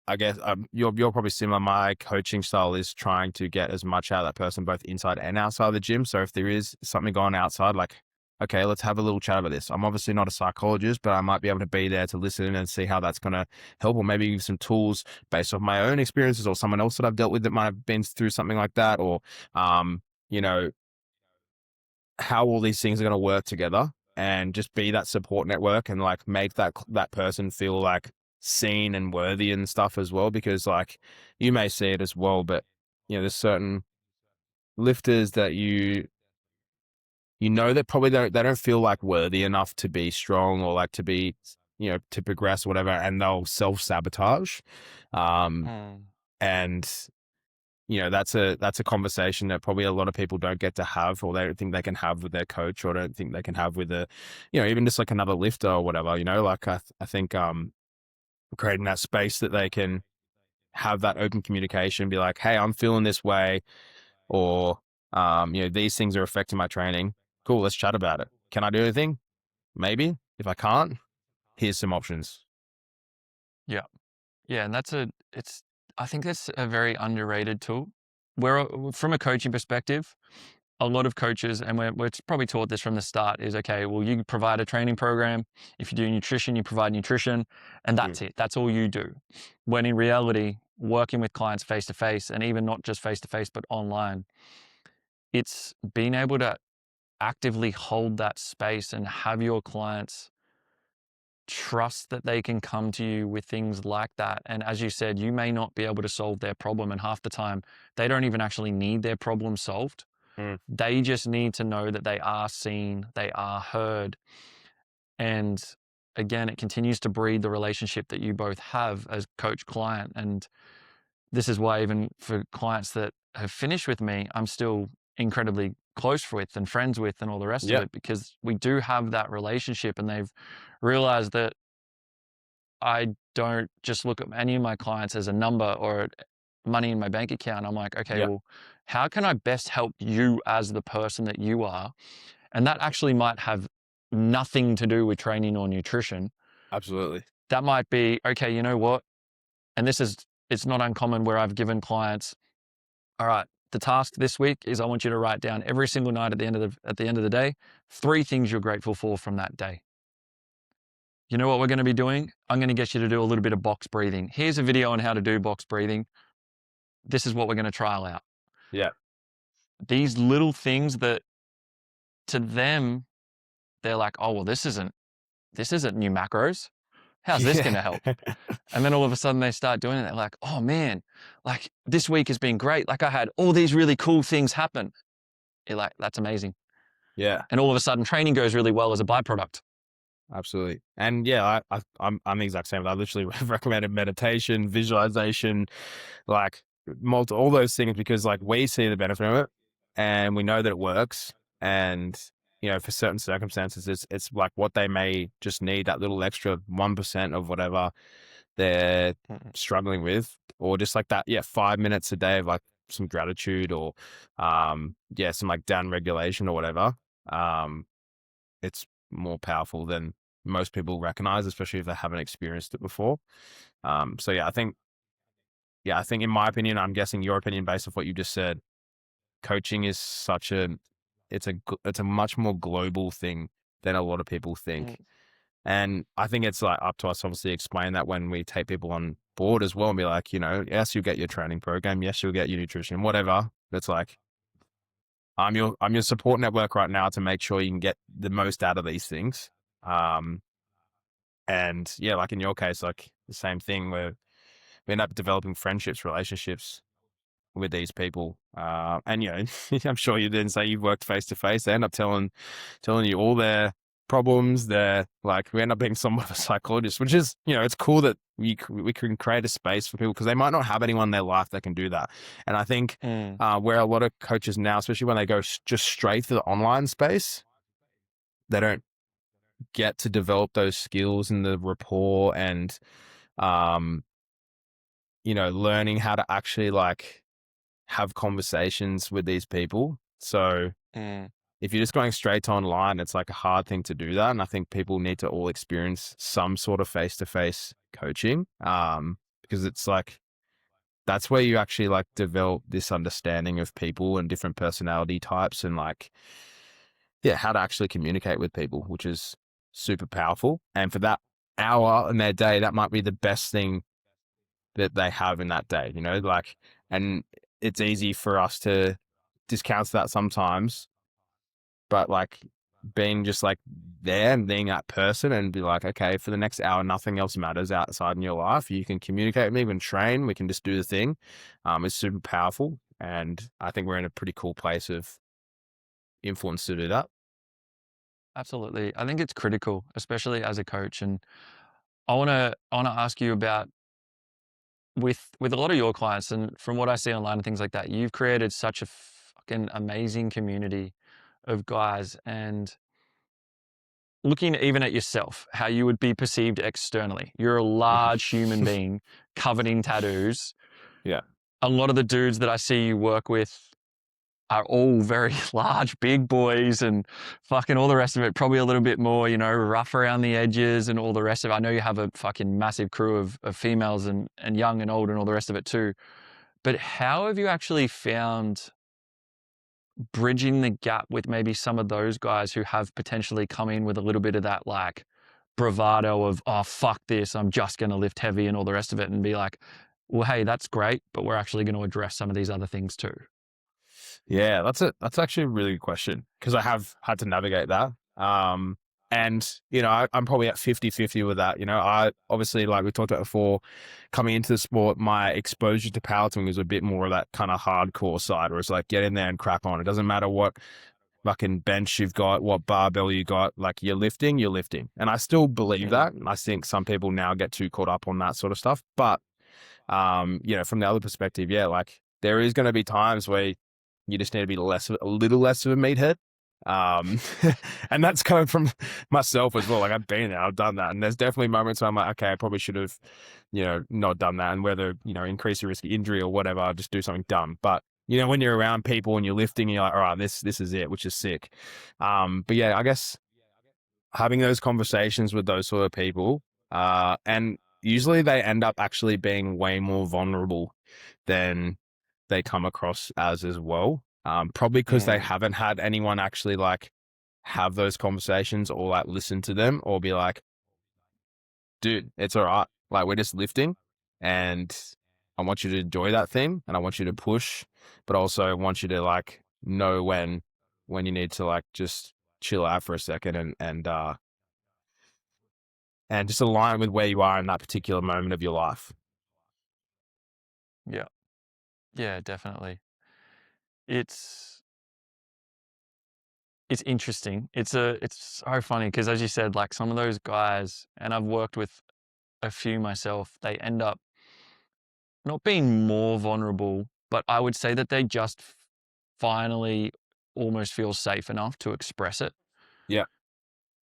I guess you're probably similar. My coaching style is trying to get as much out of that person, both inside and outside of the gym. So if there is something going outside, like, okay, let's have a little chat about this. I'm obviously not a psychologist, but I might be able to be there to listen and see how that's going to help, or maybe give some tools based off my own experiences or someone else that I've dealt with that might have been through something like that, or, you know, how all these things are going to work together, and just be that support network and like make that person feel like seen and worthy and stuff as well. Because like you may see it as well, but there's certain lifters that that probably they don't feel like worthy enough to be strong or like to be to progress or whatever, and they'll self-sabotage. And that's a conversation that probably a lot of people don't get to have, or they don't think they can have with their coach, or don't think they can have with even just like another lifter or whatever, like I think, creating that space that they can have that open communication, be like, hey, I'm feeling this way, or, these things are affecting my training. Cool. Let's chat about it. Can I do anything? Maybe. If I can't, here's some options. Yeah. Yeah. And I think that's a very underrated tool. Where, from a coaching perspective, a lot of coaches, and we're probably taught this from the start, is, okay, well, you provide a training program. If you do nutrition, you provide nutrition, and that's it. That's all you do. When in reality, working with clients face to face, and even not just face to face, but online, it's being able to actively hold that space and have your clients trust that they can come to you with things like that. And as you said, you may not be able to solve their problem, and half the time they don't even actually need their problem solved. They just need to know that they are seen, they are heard. And again, it continues to breed the relationship that you both have as coach client. And this is why, even for clients that have finished with me, I'm still incredibly close with and friends with and all the rest of Yeah, it, because we do have that relationship, and they've realized that I don't just look at any of my clients as a number or money in my bank account. I'm like, okay, yeah, well, how can I best help you as the person that you are? And that actually might have nothing to do with training or nutrition. absolutely. That might be, okay, you know what? And it's not uncommon where I've given clients, all right, the task this week is I want you to write down every single night at the end of the day, 3 things you're grateful for from that day. You know what we're going to be doing? I'm going to get you to do a little bit of box breathing. Here's a video on how to do box breathing. This is what we're going to trial out. Yeah. These little things that to them, they're like, oh, well, this isn't new macros. How's this going Yeah. to help? And then all of a sudden they start doing it. They're like, oh man, like this week has been great. Like I had all these really cool things happen. You're like, that's amazing. Yeah. And all of a sudden training goes really well as a byproduct. Absolutely. And yeah, I'm the exact same. I literally recommended meditation, visualization, like all those things, because like we see the benefit of it and we know that it works. And, you know, for certain circumstances, it's like what they may just need, that little extra 1% of whatever they're struggling with, or just like that. Yeah. 5 minutes a day of like some gratitude or, some like down regulation or whatever. It's more powerful than most people recognize, especially if they haven't experienced it before. So I think in my opinion, I'm guessing your opinion based off what you just said, coaching is it's a much more global thing than a lot of people Mm, think. And I think it's like up to us, obviously, explain that when we take people on board as well, and be like, you know, yes, you'll get your training program, yes, you'll get your nutrition, whatever. It's like I'm your support network right now to make sure you can get the most out of these things. Um, And yeah, like in your case, like the same thing where we end up developing friendships, relationships with these people. And you know, I'm sure you didn't say you've worked face to face. They end up telling you all their problems. They're like, we end up being somewhat of a psychologist, which is, you know, it's cool that we can create a space for people because they might not have anyone in their life that can do that. And I think mm, where a lot of coaches now, especially when they go just straight to the online space, they don't get to develop those skills and the rapport and um you know, learning how to actually like have conversations with these people. So mm, if you're just going straight to online, it's like a hard thing to do that. And I think people need to all experience some sort of face-to-face coaching. Because it's like, that's where you actually like develop this understanding of people and different personality types and like, yeah, how to actually communicate with people, which is super powerful. And for that hour in their day, that might be the best thing that they have in that day, you know, like, and it's easy for us to discount that sometimes, but like being just like there and being that person and be like, okay, for the next hour, nothing else matters outside in your life. You can communicate with me, we can train, we can just do the thing. It's super powerful. And I think we're in a pretty cool place of influence to do that. absolutely. I think it's critical, especially as a coach. And I wanna ask you about with a lot of your clients, and from what I see online and things like that, you've created such a fucking amazing community of guys. And looking even at yourself, how you would be perceived externally. You're a large human being covered in tattoos. Yeah. A lot of the dudes that I see you work with are all very large, big boys and fucking all the rest of it. Probably a little bit more, you know, rough around the edges and all the rest of it. I know you have a fucking massive crew of females and young and old and all the rest of it too. But how have you actually found bridging the gap with maybe some of those guys who have potentially come in with a little bit of that like bravado of, oh, fuck this, I'm just going to lift heavy and all the rest of it, and be like, well, hey, that's great, but we're actually going to address some of these other things too. Yeah, that's actually a really good question because I have had to navigate that. And you know, I'm probably at 50-50 with that. You know, I obviously, like we talked about before, coming into the sport, my exposure to powerlifting was a bit more of that kind of hardcore side where it's like, get in there and crack on. It doesn't matter what fucking bench you've got, what barbell you got, like you're lifting, you're lifting. And I still believe Mm, that. And I think some people now get too caught up on that sort of stuff. But, you know, from the other perspective, yeah, like there is going to be times where You just need to be a little less of a meathead. Um, and that's coming from myself as well. Like I've been there, I've done that. And there's definitely moments where I'm like, okay, I probably should have, not done that. And whether, increase the risk of injury or whatever, I'll just do something dumb. But, when you're around people and you're lifting, you're like, all right, this is it, which is sick. But yeah, I guess having those conversations with those sort of people, and usually they end up actually being way more vulnerable than they come across as well. Probably because they Mm, haven't had anyone actually like have those conversations or like listen to them or be like, dude, it's all right. Like we're just lifting and I want you to enjoy that thing and I want you to push, but also I want you to like know when you need to like just chill out for a second and just align with where you are in that particular moment of your life. yeah. Yeah, definitely. It's it's interesting. It's so funny because as you said, like some of those guys, and I've worked with a few myself, they end up not being more vulnerable, but I would say that they just finally almost feel safe enough to express it. Yeah.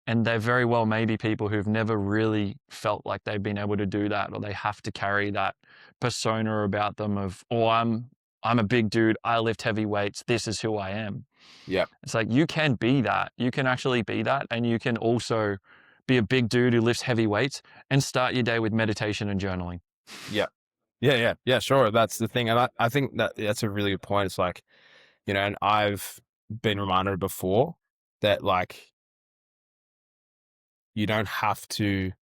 And they're very well maybe people who've never really felt like they've been able to do that, or they have to carry that persona about them of, oh, I'm a big dude, I lift heavy weights, this is who I am. Yeah. It's like you can be that. You can actually be that, and you can also be a big dude who lifts heavy weights and start your day with meditation and journaling. Yeah. Yeah, sure. That's the thing. And I think that's a really good point. It's like, and I've been reminded before that like you don't have to,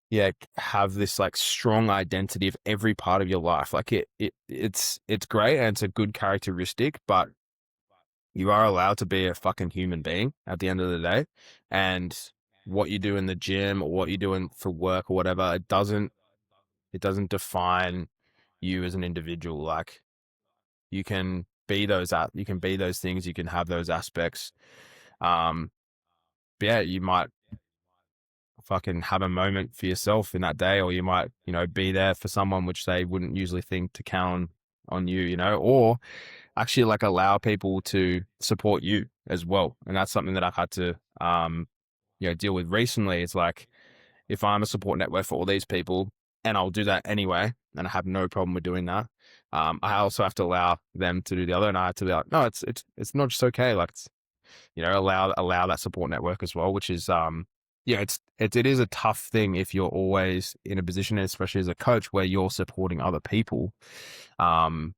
yeah, have this like strong identity of every part of your life. Like it's great and it's a good characteristic, but you are allowed to be a fucking human being at the end of the day. And what you do in the gym or what you're doing for work or whatever, it doesn't define you as an individual. Like you can be those things, you can have those aspects. But yeah, you might fucking have a moment for yourself in that day, or you might, be there for someone which they wouldn't usually think to count on you, or actually like allow people to support you as well. And that's something that I've had to, deal with recently. It's like, if I'm a support network for all these people, and I'll do that anyway, and I have no problem with doing that. I also have to allow them to do the other, and I have to be like, no, it's not just okay. Like, allow that support network as well, which is, it is a tough thing if you're always in a position, especially as a coach, where you're supporting other people, to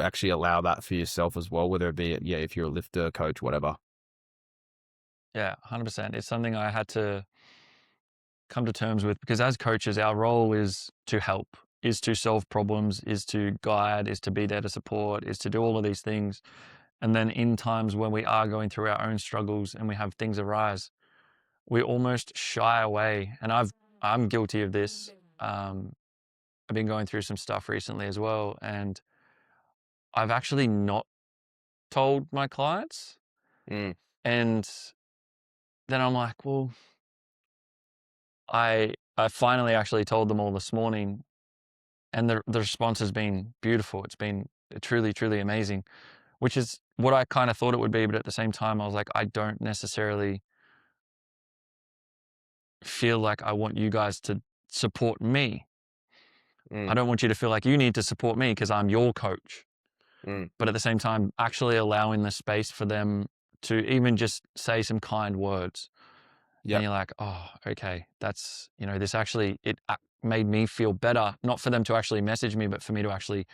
actually allow that for yourself as well, whether it be, if you're a lifter, coach, whatever. Yeah, 100%. It's something I had to come to terms with because as coaches, our role is to help, is to solve problems, is to guide, is to be there to support, is to do all of these things. And then in times when we are going through our own struggles and we have things arise, we almost shy away. And I'm guilty of this. I've been going through some stuff recently as well, and I've actually not told my clients. Mm, And then I'm like, well, I finally actually told them all this morning, and the response has been beautiful. It's been truly, truly amazing, which is what I kind of thought it would be. But at the same time, I was like, I don't necessarily feel like I want you guys to support me. I mm, don't want you to feel like you need to support me because I'm your coach. mm. But at the same time, actually allowing the space for them to even just say some kind words. And Yep. you're like, oh, okay, that's, this actually, it made me feel better, not for them to actually message me, but for me to actually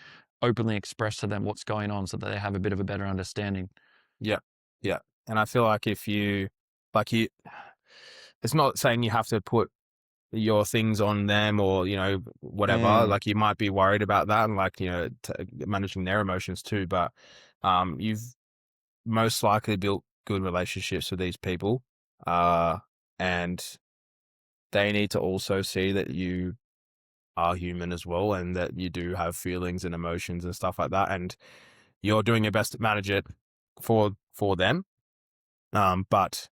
openly express to them what's going on so that they have a bit of a better understanding. Yeah. Yeah. And I feel like if you, like you, it's not saying you have to put your things on them or, whatever, Mm, like you might be worried about that and like, managing their emotions too. But, you've most likely built good relationships with these people. And they need to also see that you are human as well and that you do have feelings and emotions and stuff like that. And you're doing your best to manage it for them. But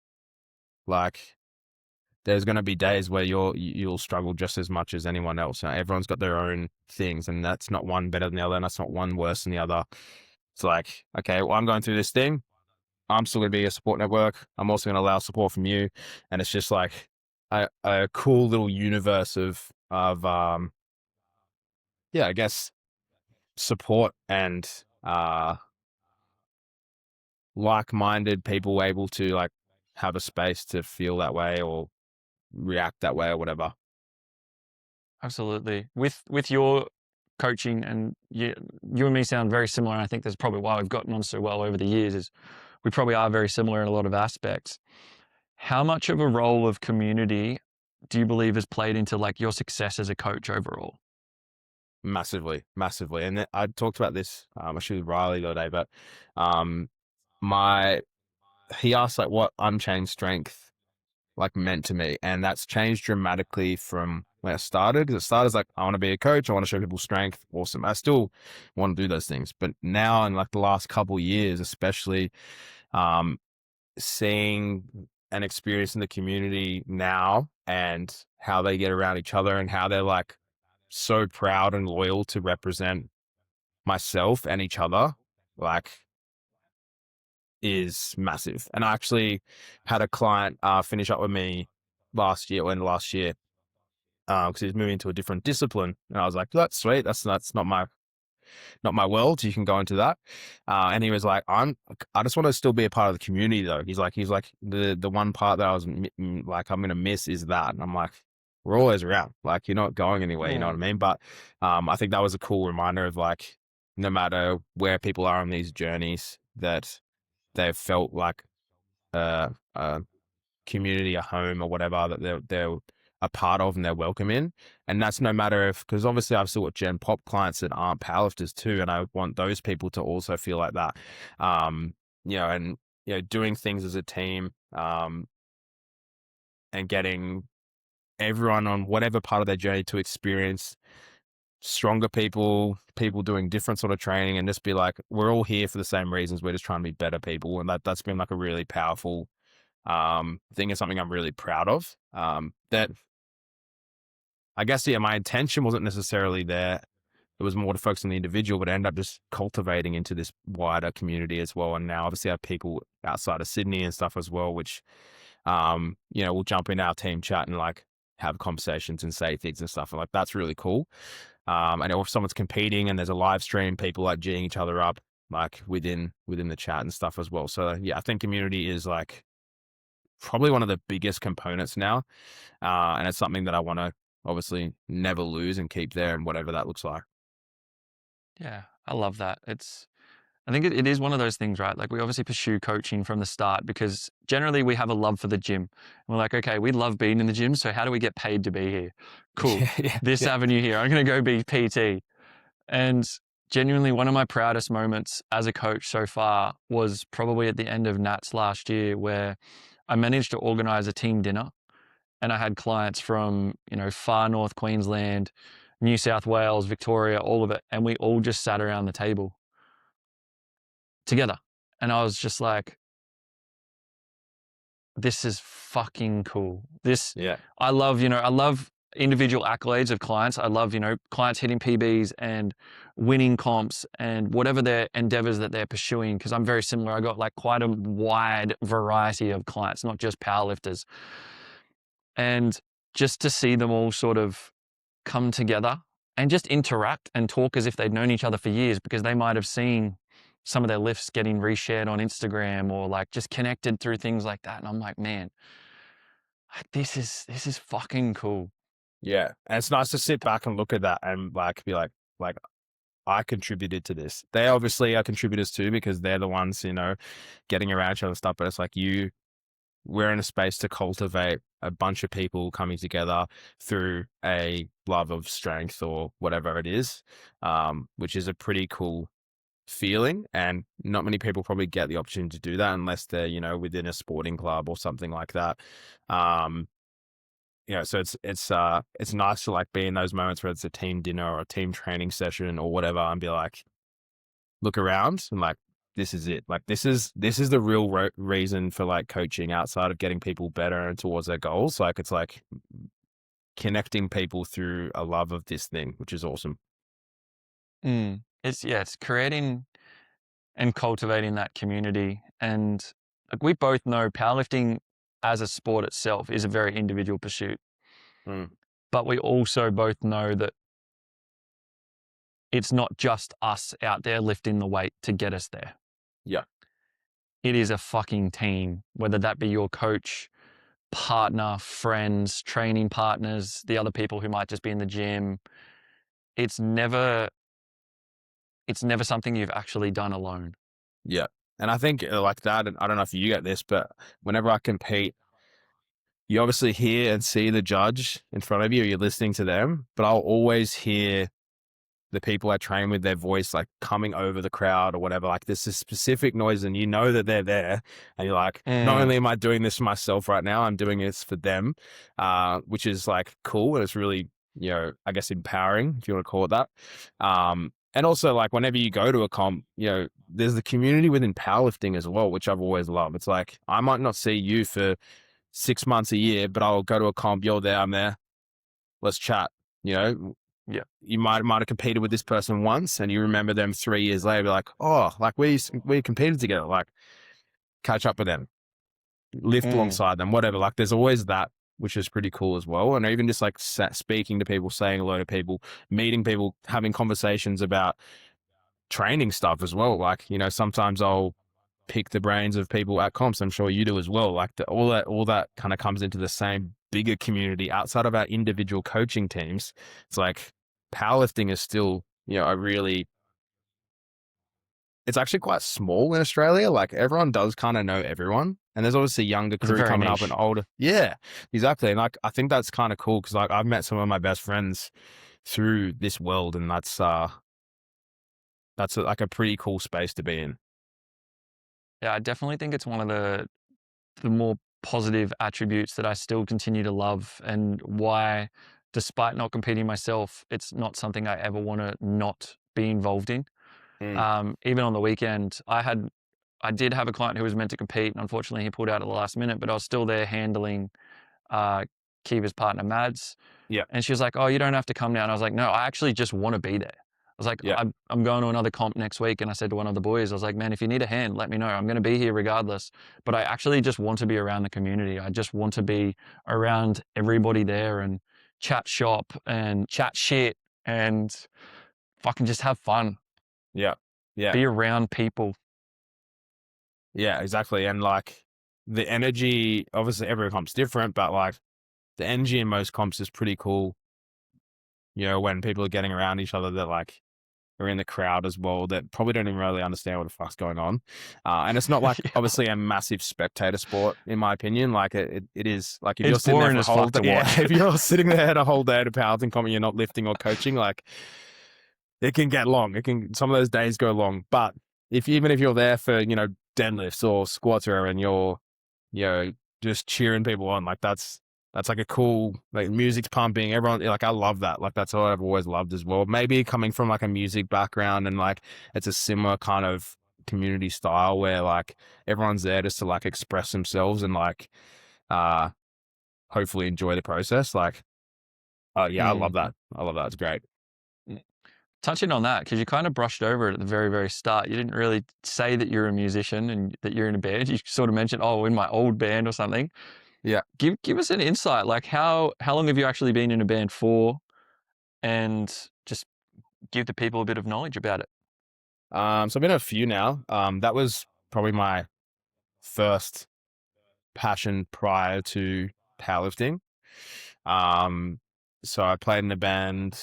like there's going to be days where you'll struggle just as much as anyone else. Everyone's got their own things, and that's not one better than the other, and that's not one worse than the other. It's like, okay, well, I'm going through this thing. I'm still going to be a support network. I'm also going to allow support from you. And it's just like a cool little universe of yeah, I guess support and, like-minded people able to like have a space to feel that way or react that way or whatever. Absolutely. With your coaching, and you and me sound very similar, and I think that's probably why we've gotten on so well over the years, is we probably are very similar in a lot of aspects. How much of a role of community do you believe has played into like your success as a coach overall? Massively, massively. And I talked about this, actually with Riley the other day, but, um, my, he asked like what unchained strength like meant to me. And that's changed dramatically from when I started. Because it started as like, I want to be a coach. I want to show people strength. Awesome. I still want to do those things. But now in like the last couple of years, especially, um, seeing and experiencing the community now and how they get around each other and how they're like so proud and loyal to represent myself and each other, like, is massive. And I actually had a client finish up with me last year, because he's moving to a different discipline. And I was like, that's sweet. That's not my world. You can go into that. And he was like, I just want to still be a part of the community though. He's like the one part that I was like, I'm going to miss is that. And I'm like, we're always around. Like, you're not going anywhere. You know Yeah. what I mean? But, I think that was a cool reminder of like, no matter where people are on these journeys, that they've felt like a community, a home or whatever that they're a part of and they're welcome in. And that's no matter if, because obviously I've still got Gen Pop clients that aren't powerlifters too. And I want those people to also feel like that. And, doing things as a team, and getting everyone on whatever part of their journey to experience stronger people doing different sort of training, and just be like, we're all here for the same reasons. We're just trying to be better people. And that's been like a really powerful, thing, and something I'm really proud of. That I guess, yeah, my intention wasn't necessarily there. It was more to focus on the individual, but I ended up just cultivating into this wider community as well. And now obviously I have people outside of Sydney and stuff as well, which, we'll jump in our team chat and like have conversations and say things and stuff. And like, that's really cool. And if someone's competing and there's a live stream, people like G'ing each other up, like within the chat and stuff as well. So yeah, I think community is like probably one of the biggest components now. And it's something that I want to obviously never lose and keep there, and whatever that looks like. Yeah, I love that. I think it is one of those things, right? Like we obviously pursue coaching from the start because generally we have a love for the gym. And we're like, okay, we love being in the gym. So how do we get paid to be here? Cool. Yeah, yeah, This yeah. avenue here, I'm going to go be PT. And genuinely one of my proudest moments as a coach so far was probably at the end of Nats last year, where I managed to organize a team dinner and I had clients from, far north Queensland, New South Wales, Victoria, all of it. And we all just sat around the table together. And I was just like, this is fucking cool. Yeah. I love individual accolades of clients. I love, clients hitting PBs and winning comps and whatever their endeavors that they're pursuing. Cause I'm very similar. I got like quite a wide variety of clients, not just powerlifters. And just to see them all sort of come together and just interact and talk as if they'd known each other for years, because they might have seen some of their lifts getting reshared on Instagram or like just connected through things like that. And I'm like, man, this is fucking cool. Yeah. And it's nice to sit back and look at that and like be like I contributed to this. They obviously are contributors too, because they're the ones, getting around each other and stuff. But it's like we're in a space to cultivate a bunch of people coming together through a love of strength or whatever it is, which is a pretty cool feeling. And not many people probably get the opportunity to do that unless they're, within a sporting club or something like that. So it's nice to like be in those moments where it's a team dinner or a team training session or whatever, and be like, look around and like, this is it. Like this is the real reason for like coaching outside of getting people better and towards their goals. Like it's like connecting people through a love of this thing, which is awesome. It's creating and cultivating that community. And like we both know powerlifting as a sport itself is a very individual pursuit. Mm. But we also both know that it's not just us out there lifting the weight to get us there. Yeah. It is a fucking team, whether that be your coach, partner, friends, training partners, the other people who might just be in the gym. It's never something you've actually done alone. Yeah. And I think like that, and I don't know if you get this, but whenever I compete, you obviously hear and see the judge in front of you, or you're listening to them, but I'll always hear the people I train with, their voice like coming over the crowd or whatever. Like there's a specific noise and you know that they're there and you're like, not only am I doing this for myself right now, I'm doing this for them, which is like cool. And it's really, you know, I guess empowering, if you want to call it that. And also like whenever you go to a comp, you know, there's the community within powerlifting as well, which I've always loved. It's like, I might not see you for 6 months a year, but I'll go to a comp, you're there, I'm there. Let's chat, you know? Yeah. You might have competed with this person once and you remember them 3 years later, like, oh, like we competed together, like catch up with them, lift alongside them, whatever. Like there's always that, which is pretty cool as well. And even just like speaking to people, saying hello to people, meeting people, having conversations about training stuff as well. Like, you know, sometimes I'll pick the brains of people at comps. I'm sure you do as well. Like all that kind of comes into the same bigger community outside of our individual coaching teams. It's like powerlifting is still, you know, it's actually quite small in Australia. Like everyone does kind of know everyone. And there's obviously younger It's crew very coming up and niche. older. Yeah, exactly. And like, I think that's kind of cool because like I've met some of my best friends through this world and that's like a pretty cool space to be in. Yeah, I definitely think it's one of the more positive attributes that I still continue to love, and why, despite not competing myself, it's not something I ever want to not be involved in. Mm. Even on the weekend, I did have a client who was meant to compete, and unfortunately he pulled out at the last minute, but I was still there handling uh, Kiva's partner, Mads. Yeah. And she was like, "Oh, you don't have to come now." And I was like, "No, I actually just want to be there." I was like, Yeah. I'm going to another comp next week. And I said to one of the boys, I was like, "Man, if you need a hand, let me know. I'm going to be here regardless. But I actually just want to be around the community. I just want to be around everybody there and chat shop and chat shit and fucking just have fun, Yeah. Yeah. be around people." Yeah, exactly. And like the energy, obviously every comp's different, but like the energy in most comps is pretty cool. You know, when people are getting around each other that like are in the crowd as well, that probably don't even really understand what the fuck's going on. And it's not like Yeah. obviously a massive spectator sport, in my opinion. Like it is like if you're It's sitting there boring for a as whole fuck day, to yeah, watch. if you're sitting there a whole day at a powerlifting comp and you're not lifting or coaching, like it can get long. Some of those days go long. But even if you're there for, you know, deadlifts or squats or whatever, and you're, you know, just cheering people on, like that's like a cool, like music's pumping, everyone, like I love that. Like that's what I've always loved as well. Maybe coming from like a music background and like it's a similar kind of community style where like everyone's there just to like express themselves and like uh hopefully enjoy the process. Like yeah, I love Mm. that. I love that. It's great. Touching on that, because you kind of brushed over it at the very, very start. You didn't really say that you're a musician and that you're in a band. You sort of mentioned, "Oh, in my old band," or something. Yeah. Give us an insight. Like how long have you actually been in a band for? And just give the people a bit of knowledge about it. So I've been in a few now. That was probably my first passion prior to powerlifting. Um, so I played in a band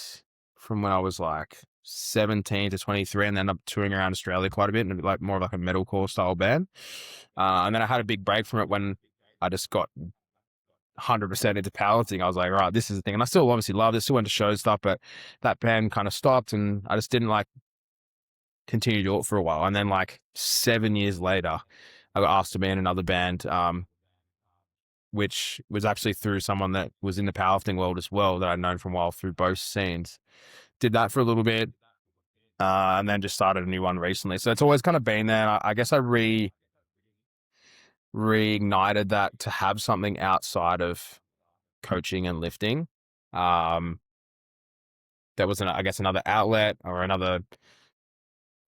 from when I was like 17 to 23 and then up touring around Australia quite a bit and like more of like a metalcore style band. And then I had a big break from it when I just got 100% into powerlifting. I was like, right, this is the thing. And I still obviously loved it, still went to shows stuff, but that band kind of stopped and I just didn't like continue to do it for a while. And then like 7 years later, I got asked to be in another band, which was actually through someone that was in the powerlifting world as well that I'd known from a while through both scenes. Did that for a little bit. and then just started a new one recently. So it's always kind of been there. I guess I reignited that to have something outside of coaching and lifting. There was I guess another outlet or another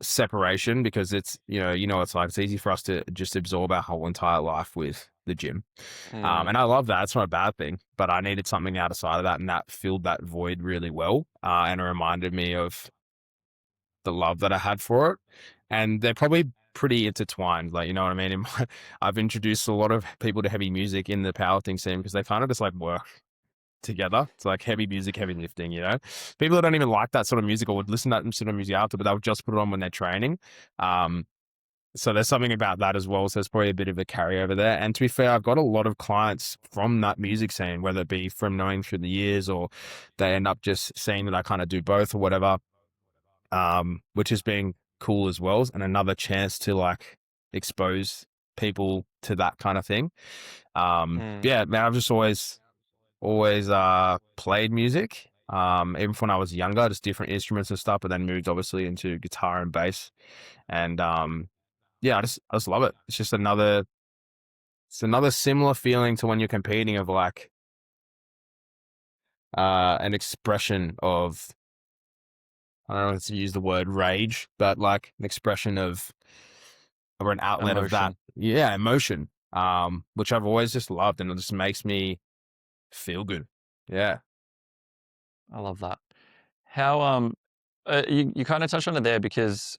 separation, because it's, it's like, it's easy for us to just absorb our whole entire life with the gym. Mm, And I love that. It's not a bad thing, but I needed something outside of that, and that filled that void really well. And it reminded me of the love that I had for it. And they're probably pretty intertwined. Like, you know what I mean? I've introduced a lot of people to heavy music in the powerlifting scene because they kind of just like work together. It's like heavy music, heavy lifting, people that don't even like that sort of music or would listen to that sort of music after, but they'll just put it on when they're training. So there's something about that as well. So there's probably a bit of a carryover there. And to be fair, I've got a lot of clients from that music scene, whether it be from knowing through the years or they end up just seeing that I kind of do both or whatever, which has been cool as well. And another chance to like expose people to that kind of thing. mm, Yeah, man, I've just always played music. Even when I was younger, just different instruments and stuff, but then moved obviously into guitar and bass. And yeah, I just love it. It's another similar feeling to when you're competing, of like an expression of, I don't know if to use the word rage, but like an expression of, or an outlet of that, emotion. yeah, emotion. Which I've always just loved, and it just makes me feel good. Yeah. I love that. How you kind of touched on it there, because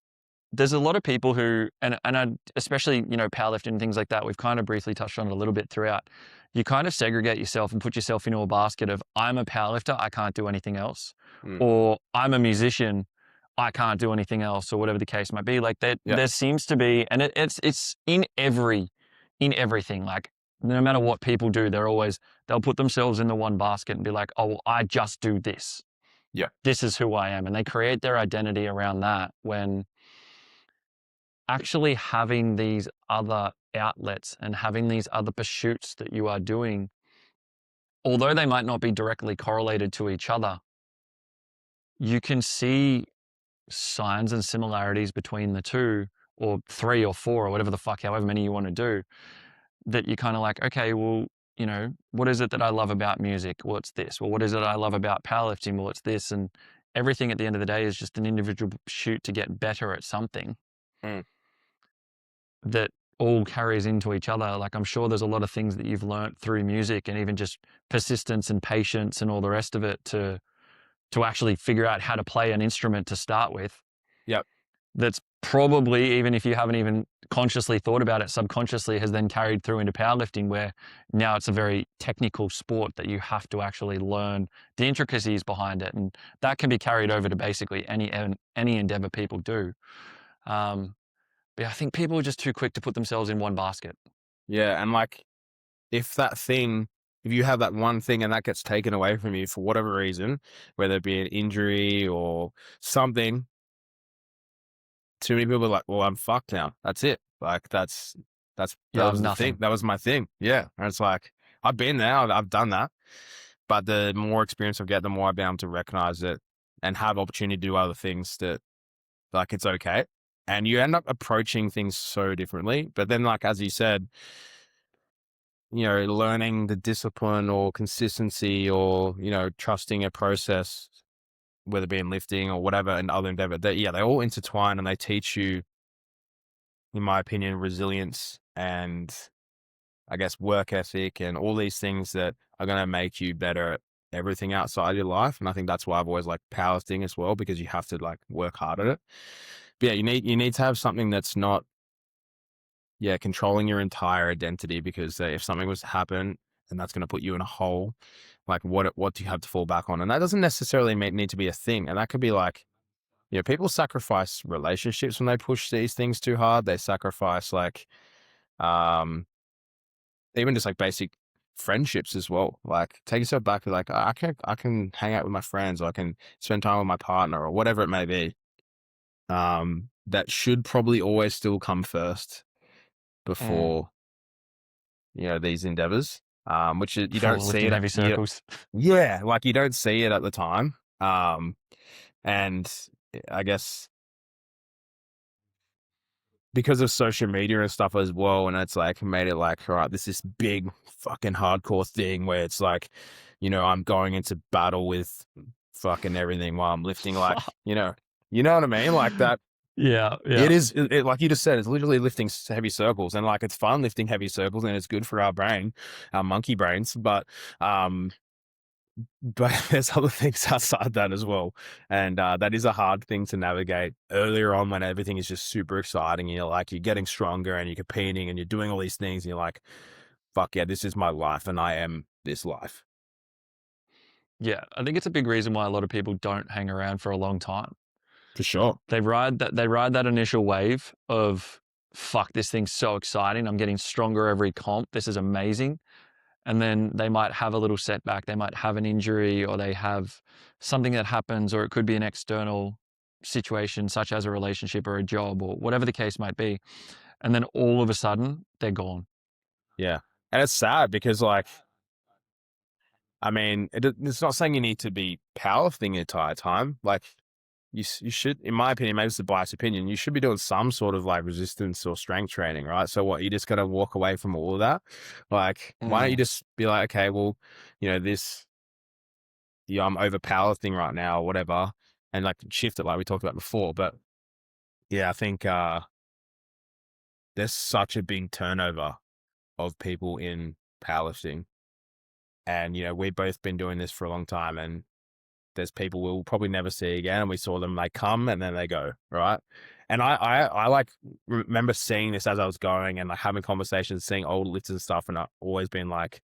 there's a lot of people who, and I, especially, powerlifting and things like that, we've kind of briefly touched on it a little bit throughout. You kind of segregate yourself and put yourself into a basket of, I'm a powerlifter, I can't do anything else, Mm. or I'm a musician, I can't do anything else, or whatever the case might be. Like Yeah. there seems to be, and it's in everything. Like no matter what people do, they'll put themselves in the one basket and be like, oh, well, I just do this. Yeah. This is who I am, and they create their identity around that, when actually having these other outlets and having these other pursuits that you are doing, although they might not be directly correlated to each other, you can see signs and similarities between the two, or three or four, or whatever the fuck, however many you want to do, that you're kind of like, okay, well, what is it that I love about music? Well, it's this. Well, what is it I love about powerlifting? Well, it's this. And everything at the end of the day is just an individual pursuit to get better at something Mm. that all carries into each other. Like, I'm sure there's a lot of things that you've learned through music, and even just persistence and patience and all the rest of it, to actually figure out how to play an instrument to start with. Yep. That's probably, even if you haven't even consciously thought about it, subconsciously has then carried through into powerlifting, where now it's a very technical sport that you have to actually learn the intricacies behind it. And that can be carried over to basically any endeavor people do. But I think people are just too quick to put themselves in one basket. Yeah. And like, if you have that one thing and that gets taken away from you for whatever reason, whether it be an injury or something, too many people are like, well, I'm fucked now. That's it. Like that You have was the thing. nothing. That was my thing. Yeah. And it's like, I've been there, I've done that. But the more experience I get, the more I'll be able to recognize it and have opportunity to do other things that, like, it's okay. And you end up approaching things so differently. But then, like, as you said, learning the discipline or consistency or, trusting a process, whether it be in lifting or whatever, and other endeavor, they all intertwine, and they teach you, in my opinion, resilience and, I guess, work ethic and all these things that are going to make you better at everything outside your life. And I think that's why I've always liked powerlifting as well, because you have to like work hard at it. But yeah, you need to have something that's not, controlling your entire identity, because if something was to happen and that's going to put you in a hole, like what do you have to fall back on? And that doesn't necessarily need to be a thing. And that could be like, people sacrifice relationships when they push these things too hard. They sacrifice like, even just like basic friendships as well. Like, take yourself back to like, I can hang out with my friends, or I can spend time with my partner, or whatever it may be. That should probably always still come first Mm. before, these endeavors. Which you Before don't see lifting it. heavy circles. Yeah, like you don't see it at the time. And I guess because of social media and stuff as well. And it's like made it like, all right, this is big fucking hardcore thing where it's like, I'm going into battle with fucking everything while I'm lifting, like, you know what I mean? Like that. Yeah, yeah. It is like you just said, it's literally lifting heavy circles, and like it's fun lifting heavy circles, and it's good for our brain, our monkey brains. But there's other things outside that as well, and that is a hard thing to navigate earlier on when everything is just super exciting. You're getting stronger and you're competing and you're doing all these things. And you're like, fuck yeah, this is my life, and I am this life. Yeah, I think it's a big reason why a lot of people don't hang around for a long time. For sure. They ride that initial wave of, fuck, this thing's so exciting. I'm getting stronger every comp. This is amazing. And then they might have a little setback. They might have an injury, or they have something that happens, or it could be an external situation such as a relationship or a job or whatever the case might be. And then all of a sudden they're gone. Yeah. And it's sad because like, I mean, it's not saying you need to be powerlifting the entire time. Like you should, in my opinion, maybe it's a biased opinion, you should be doing some sort of like resistance or strength training, right? So what, you just got to walk away from all of that? Like, why don't you just be like, okay, well, I'm over powerlifting right now or whatever, and like shift it like we talked about before. But yeah, I think there's such a big turnover of people in powerlifting. And, we've both been doing this for a long time, and there's people we'll probably never see again. And we saw them, they come and then they go. Right. And I like remember seeing this as I was going and like having conversations, seeing old lifters and stuff. And I've always been like,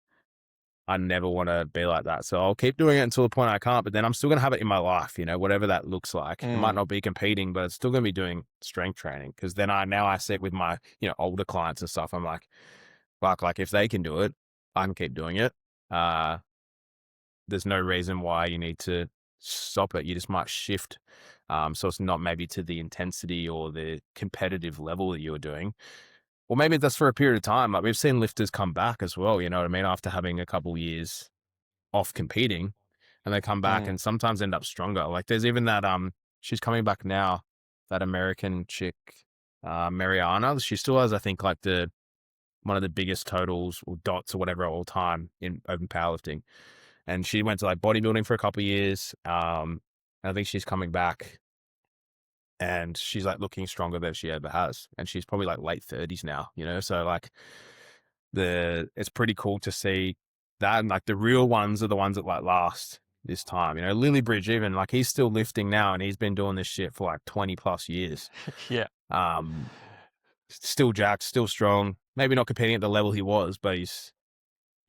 I never want to be like that. So I'll keep doing it until the point I can't, but then I'm still going to have it in my life, whatever that looks like. It might not be competing, but it's still going to be doing strength training. Cause then I sit with my, older clients and stuff. I'm like, fuck, like if they can do it, I can keep doing it. There's no reason why you need to stop it. You just might shift. So it's not maybe to the intensity or the competitive level that you were doing. Or maybe that's for a period of time. Like we've seen lifters come back as well, you know what I mean? After having a couple years off competing, and they come back and sometimes end up stronger. Like there's even that, she's coming back now, that American chick, Mariana. She still has, I think, like one of the biggest totals or dots or whatever all time in open powerlifting. And she went to like bodybuilding for a couple of years. I think she's coming back and she's like looking stronger than she ever has. And she's probably like late 30s now, So like it's pretty cool to see that. And like the real ones are the ones that like last this time, Lily Bridge, even like he's still lifting now and he's been doing this shit for like 20 plus years. Yeah. Still jacked, still strong, maybe not competing at the level he was, but he's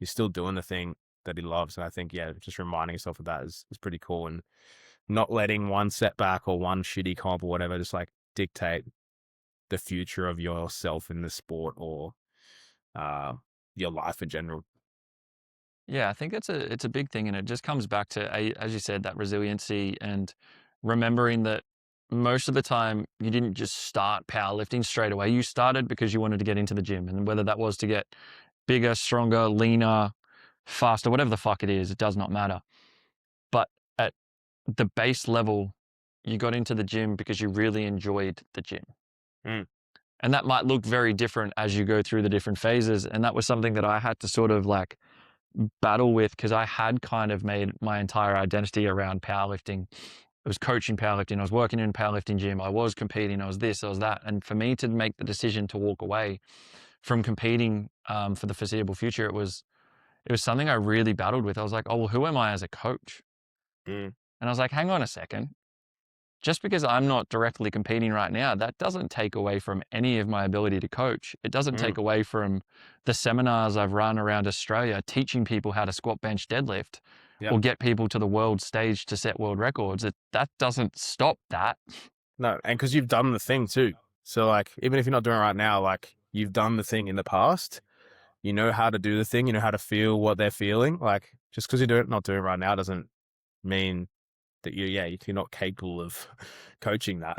still doing the thing that he loves. And I think, yeah, just reminding yourself of that is pretty cool, and not letting one setback or one shitty comp or whatever just like dictate the future of yourself in the sport or your life in general. Yeah, I think it's a big thing, and it just comes back to, as you said, that resiliency and remembering that most of the time you didn't just start powerlifting straight away. You started because you wanted to get into the gym, and whether that was to get bigger, stronger, leaner, faster, whatever the fuck it is, it does not matter. But at the base level, you got into the gym because you really enjoyed the gym. And that might look very different as you go through the different phases. And that was something that I had to sort of like battle with, because I had kind of made my entire identity around powerlifting. I was coaching powerlifting. I was working in a powerlifting gym. I was competing. I was this, I was that. And for me to make the decision to walk away from competing for the foreseeable future, it was something I really battled with. I was like, oh, well, who am I as a coach? And I was like, hang on a second. Just because I'm not directly competing right now, that doesn't take away from any of my ability to coach. It doesn't take away from the seminars I've run around Australia teaching people how to squat, bench, deadlift, or get people to the world stage to set world records. That doesn't stop that. No, and because you've done the thing too. So like, even if you're not doing it right now, like you've done the thing in the past, you know how to do the thing, you know how to feel what they're feeling. Like just because you're not doing it right now doesn't mean that you're not capable of coaching that.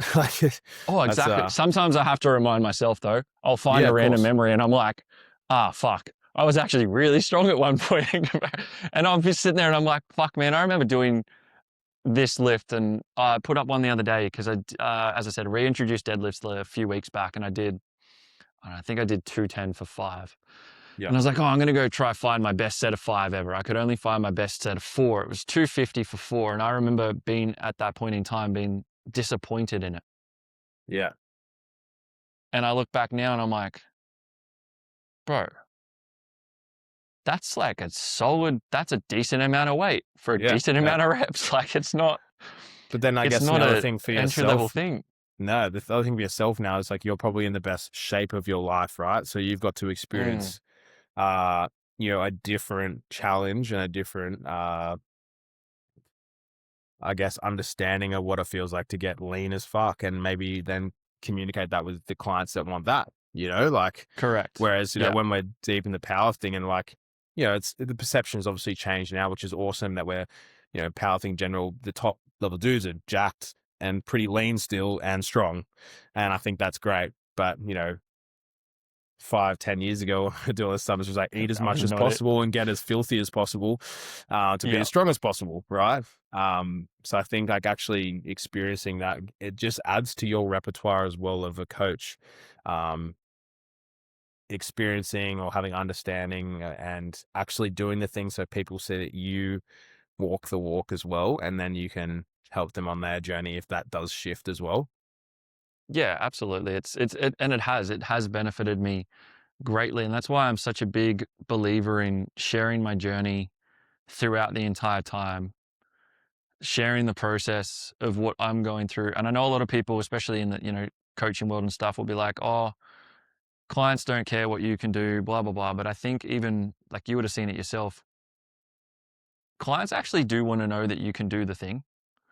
Oh, exactly. Sometimes I have to remind myself though. I'll find a random memory and I'm like, fuck, I was actually really strong at one point. And I'll be sitting there and I'm like, fuck, man, I remember doing this lift, and I put up one the other day because as I said, reintroduced deadlifts a few weeks back, and I did and I think I did 210 for 5. Yeah. And I was like, oh, I'm going to go try find my best set of 5 ever. I could only find my best set of 4. It was 250 for 4. And I remember being at that point in time being disappointed in it. Yeah. And I look back now and I'm like, bro, that's like that's a decent amount of weight for a Yeah. decent amount of reps. Like But then I it's guess not the other a thing for entry level yourself, thing. no, the other thing for yourself now is like you're probably in the best shape of your life, right? So you've got to Mm, experience, a different challenge and a different, I guess, understanding of what it feels like to get lean as fuck, and maybe then communicate that with the clients that want that, like, correct. whereas, Yeah. when we're deep in the powerlifting and like, it's the perception's obviously changed now, which is awesome that we're, powerlifting in general, the top level dudes are jacked and pretty lean still and strong. And I think that's great. But, 5, 10 years ago, doing this stuff was just like eat as That much was as not it. possible and get as filthy as possible, to be Yeah. as strong as possible, right? So I think like actually experiencing that, it just adds to your repertoire as well of a coach, um, experiencing or having understanding, and actually doing the things so people see that you walk the walk as well, and then you can help them on their journey if that does shift as well. Yeah, absolutely. And it has benefited me greatly. And that's why I'm such a big believer in sharing my journey throughout the entire time, sharing the process of what I'm going through. And I know a lot of people, especially in the, coaching world and stuff, will be like, oh, clients don't care what you can do, blah, blah, blah. But I think even like you would have seen it yourself, clients actually do want to know that you can do the thing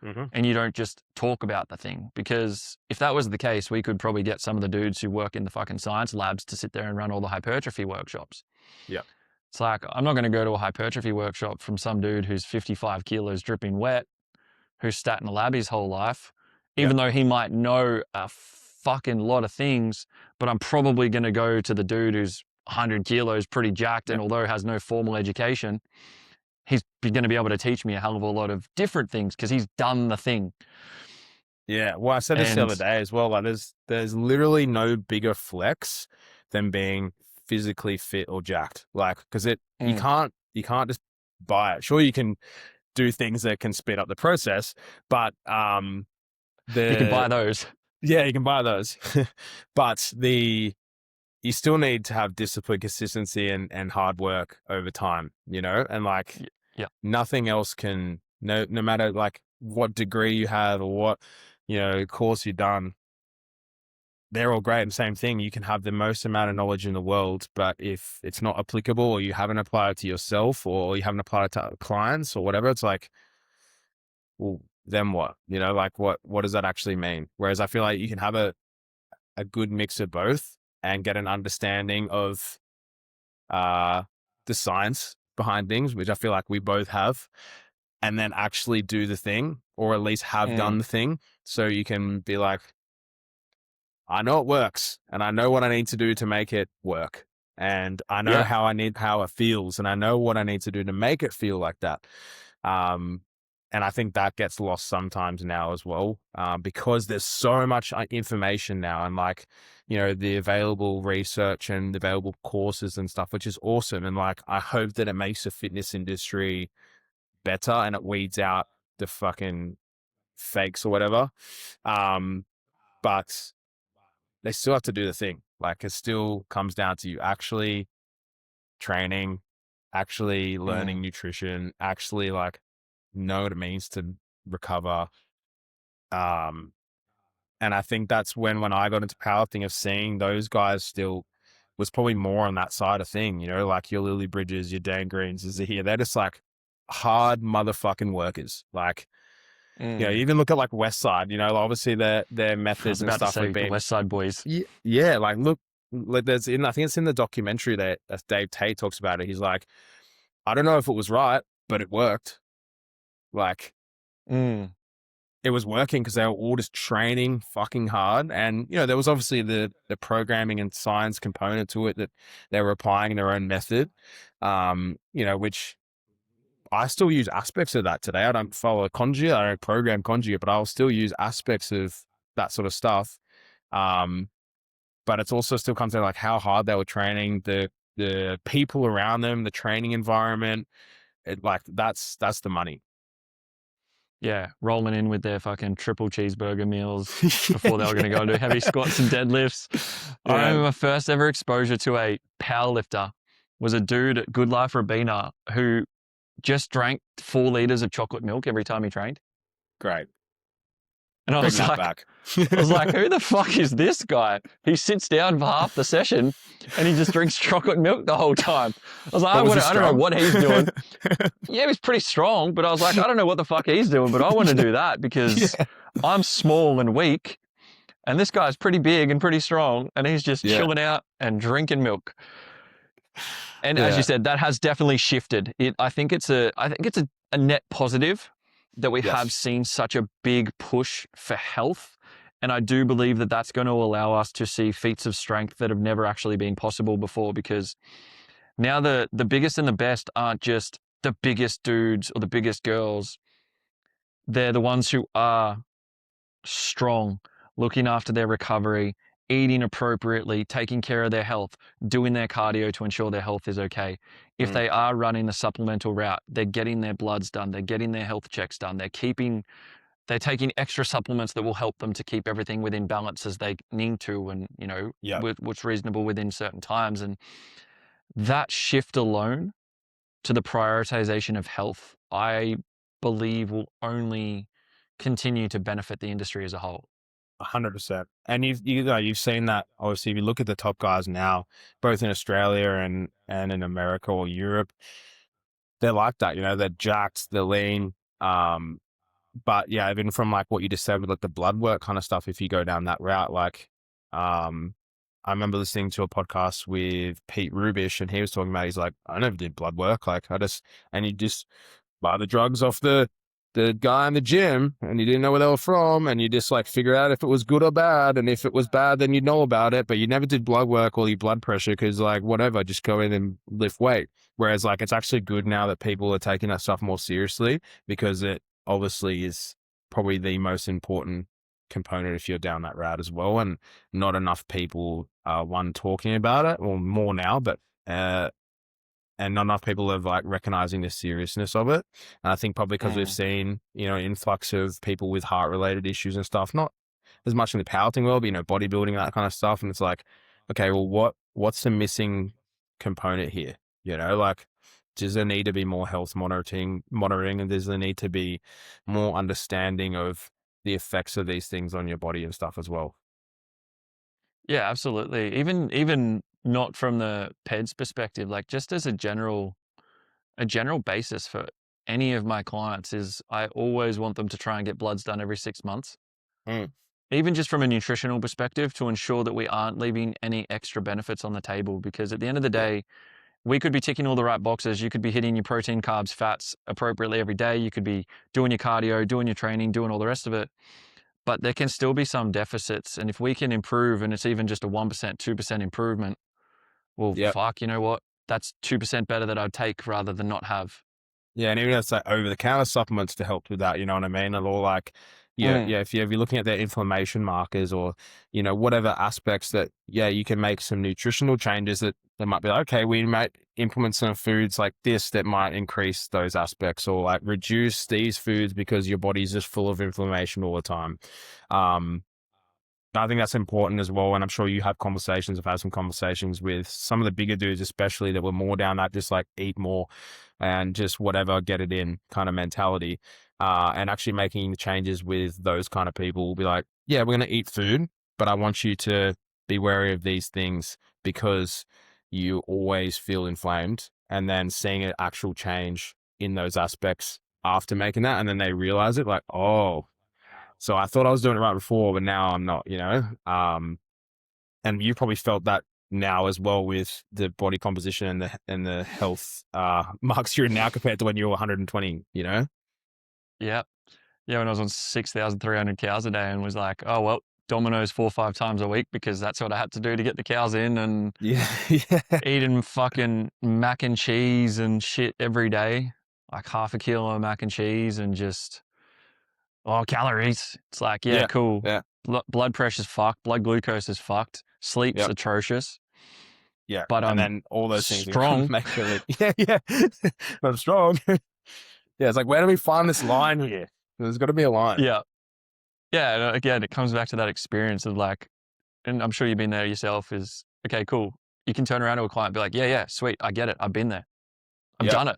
Mm-hmm. and you don't just talk about the thing. Because if that was the case, we could probably get some of the dudes who work in the fucking science labs to sit there and run all the hypertrophy workshops. Yeah. It's like, I'm not going to go to a hypertrophy workshop from some dude who's 55 kilos dripping wet, who's sat in a lab his whole life, Yeah. even though he might know a fucking lot of things, but I'm probably going to go to the dude who's 100 kilos, pretty jacked, Yeah. and although has no formal education, he's going to be able to teach me a hell of a lot of different things because he's done the thing. Yeah. Well, I said this the And other day as well. Like, there's literally no bigger flex than being physically fit or jacked. Like, because you mm, can't just buy it. Sure, you can do things that can speed up the process, but you can buy the those. yeah, you can buy those, but you still need to have discipline, consistency, and hard work over time. And like Yeah. nothing else can, no matter like what degree you have or what course you've done, they're all great and same thing. You can have the most amount of knowledge in the world, but if it's not applicable or you haven't applied it to yourself or you haven't applied it to clients or whatever, it's like, well, then what? Like what does that actually mean? Whereas I feel like you can have a good mix of both and get an understanding of the science behind things, which I feel like we both have, and then actually do the thing, or at least have done Mm, the thing. So you can be like, I know it works and I know what I need to do to make it work. And I know yeah. how it feels, and I know what I need to do to make it feel like that. Um, and I think that gets lost sometimes now as well, because there's so much information now, and like, the available research and the available courses and stuff, which is awesome. And like, I hope that it makes the fitness industry better and it weeds out the fucking fakes or whatever. But they still have to do the thing. Like, it still comes down to you actually training, actually learning Mm, nutrition, actually like know what it means to recover. Um, and I think that's when I got into powerlifting, of seeing those guys still was probably more on that side of thing, like your Lily Bridges, your Dan Greens, is here. They're just like hard motherfucking workers. Like, mm. you even look at like West Side, obviously their I was methods and about to stuff have say the been, West Side Boys. yeah, like look, like I think it's in the documentary that Dave Tate talks about it. He's like, I don't know if it was right, but it worked. Like, Mm, it was working because they were all just training fucking hard. And, there was obviously the programming and science component to it that they were applying their own method, which I still use aspects of that today. I don't follow Conjugate, I don't program Conjugate, but I'll still use aspects of that sort of stuff. Um, but it's also still comes down to like how hard they were training, the people around them, the training environment. Like that's the money. Yeah, rolling in with their fucking triple cheeseburger meals before they were going to go and do heavy squats and deadlifts. I Yeah, remember my first ever exposure to a powerlifter was a dude at Good Life Rabina who just drank 4 liters of chocolate milk every time he trained. great. And Bring that back. I was like, who the fuck is this guy? He sits down for half the session and he just drinks chocolate milk the whole time. I was like, What was he I don't know strong? what he's doing. Yeah, he was pretty strong, but I was like, I don't know what the fuck he's doing, but I want to do that because Yeah. I'm small and weak, and this guy's pretty big and pretty strong, and he's just Yeah. chilling out and drinking milk. And as you Yeah. said, that has definitely shifted. I think it's a net positive that we have Yes. seen such a big push for health. And I do believe that that's going to allow us to see feats of strength that have never actually been possible before, because now the biggest and the best aren't just the biggest dudes or the biggest girls. They're the ones who are strong, looking after their recovery, eating appropriately, taking care of their health, doing their cardio to ensure their health is okay. If Mm. they are running the supplemental route, they're getting their bloods done, they're getting their health checks done, they're taking extra supplements that will help them to keep everything within balance as they need to, and Yeah. what's reasonable within certain times. And that shift alone to the prioritization of health, I believe will only continue to benefit the industry as a whole. 100%. And you've seen that obviously if you look at the top guys now, both in Australia and in America or Europe, they're like that, they're jacked, they're lean. But yeah, even from like what you just said with like the blood work kind of stuff, if you go down that route, like I remember listening to a podcast with Pete Rubish and he was talking about, he's like, I never did blood work. Like and you just buy the drugs off the guy in the gym and you didn't know where they were from. And you just like figure out if it was good or bad. And if it was bad, then you'd know about it, but you never did blood work or your blood pressure. Cause like, whatever, just go in and lift weight. Whereas like, it's actually good now that people are taking that stuff more seriously, because it obviously is probably the most important component if you're down that route as well. And not enough people are talking about it, or more now, but and not enough people are like recognizing the seriousness of it. And I think probably because we've seen, influx of people with heart related issues and stuff, not as much in the powerlifting world, but, bodybuilding, that kind of stuff. And it's like, okay, well, what's the missing component here? Like, does there need to be more health monitoring, and does there need to be more understanding of the effects of these things on your body and stuff as well? Yeah, absolutely. Even not from the PED's perspective, like just as a general basis for any of my clients is I always want them to try and get bloods done every 6 months. Mm. Even just from a nutritional perspective, to ensure that we aren't leaving any extra benefits on the table, because at the end of the Yeah. day, we could be ticking all the right boxes. You could be hitting your protein, carbs, fats appropriately every day. You could be doing your cardio, doing your training, doing all the rest of it. But there can still be some deficits. And if we can improve, and it's even just a 1%, 2% improvement, well, Yep. fuck, you know what? That's 2% better that I'd take rather than not have. Yeah, and even if it's like over the counter supplements to help with that, you know what I mean? And all like, Mm. if you're looking at their inflammation markers or, whatever aspects that, you can make some nutritional changes that might be like, okay, we might implement some foods like this that might increase those aspects, or like reduce these foods because your body's just full of inflammation all the time. I think that's important as well. And I'm sure you have conversations. I've had some conversations with some of the bigger dudes, especially, that were more down that just like eat more and just whatever, get it in kind of mentality. And actually making the changes with those kind of people will be like, yeah, we're going to eat food, but I want you to be wary of these things because you always feel inflamed. And then seeing an actual change in those aspects after making that. And then they realize it like, oh, so I thought I was doing it right before, but now I'm not, and you probably felt that now as well with the body composition and the health marks you're in now compared to when you were 120, Yeah. Yeah, when I was on 6,300 cows a day and was like, oh, well, Domino's 4 or 5 times a week because that's what I had to do to get the cows in, and Yeah. Yeah. eating fucking mac and cheese and shit every day, like half a kilo of mac and cheese and just, oh, calories. It's like, yeah, Yeah. cool. Yeah. Blood pressure's fucked. Blood glucose is fucked. Sleep's Yep. atrocious, Yeah. but And I'm then all those things are going strong. to make it. Yeah. Yeah. But I'm strong. Yeah. It's like, where do we find this line here? There's got to be a line. Yeah. Yeah. And again, it comes back to that experience of like, and I'm sure you've been there yourself, is okay, cool. You can turn around to a client and be like, yeah, sweet. I get it. I've been there. I've Yep. done it.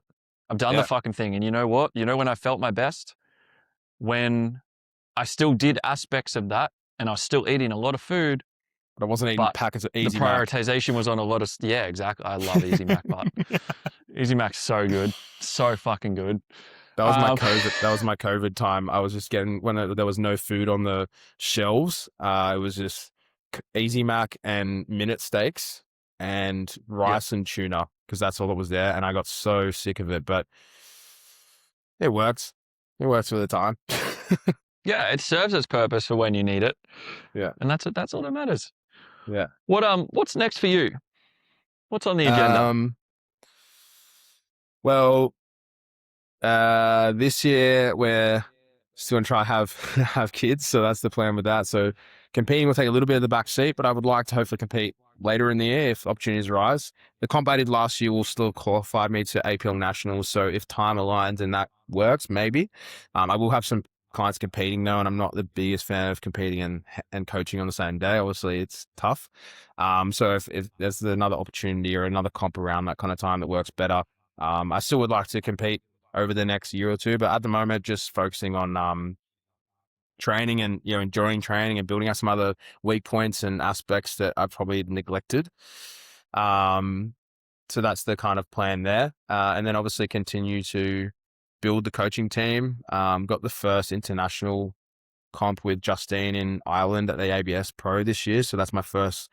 I've done the Yep. fucking thing. And you know what? You know when I felt my best? When I still did aspects of that and I was still eating a lot of food, But I wasn't eating but packets of the Easy Mac. prioritization was on a lot of, yeah, exactly. I love Easy Mac, but Easy Mac's so good. So fucking good. That was my COVID. That was my COVID time. I was just getting when there was no food on the shelves. It was just Easy Mac and minute steaks and rice and tuna because that's all that was there. And I got so sick of it, but it works. It works for the time. Yeah, it serves its purpose for when you need it. Yeah. And that's all that matters. Yeah. What's next for you? What's on the agenda? Well, this year we're still gonna try have kids, so that's the plan with that. So competing will take a little bit of the back seat, but I would like to hopefully compete later in the year if opportunities arise. The comp I did last year will still qualify me to APL Nationals, so if time aligns and that works, maybe. I will have some clients competing though, and I'm not the biggest fan of competing and coaching on the same day. Obviously, it's tough. So if there's another opportunity or another comp around that kind of time that works better, I still would like to compete over the next year or two, but at the moment, just focusing on training and enjoying training and building out some other weak points and aspects that I've probably neglected. So that's the kind of plan there, and then obviously continue to build the coaching team. Got the first international comp with Justine in Ireland at the ABS Pro this year, so that's my first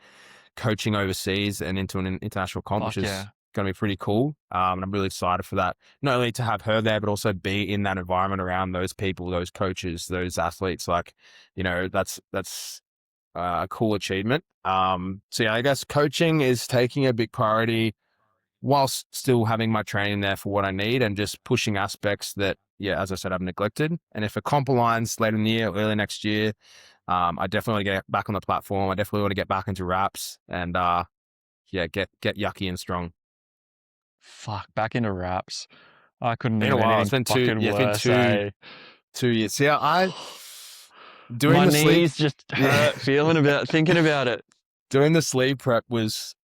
coaching overseas and into an international comp, which is going to be pretty cool. And I'm really excited for that. Not only to have her there, but also be in that environment around those people, those coaches, those athletes. Like, that's a cool achievement. So yeah, I guess coaching is taking a big priority whilst still having my training there for what I need and just pushing aspects that, as I said, I've neglected. And if a comp aligns later in the year, early next year, I definitely want to get back on the platform. I definitely want to get back into wraps and, get yucky and strong. Fuck, back into wraps. I couldn't Been think a of while. anything It's been fucking worse, been eh? 2 years. Yeah, doing My the sleep. knees just hurt thinking about it. Doing the sleep prep was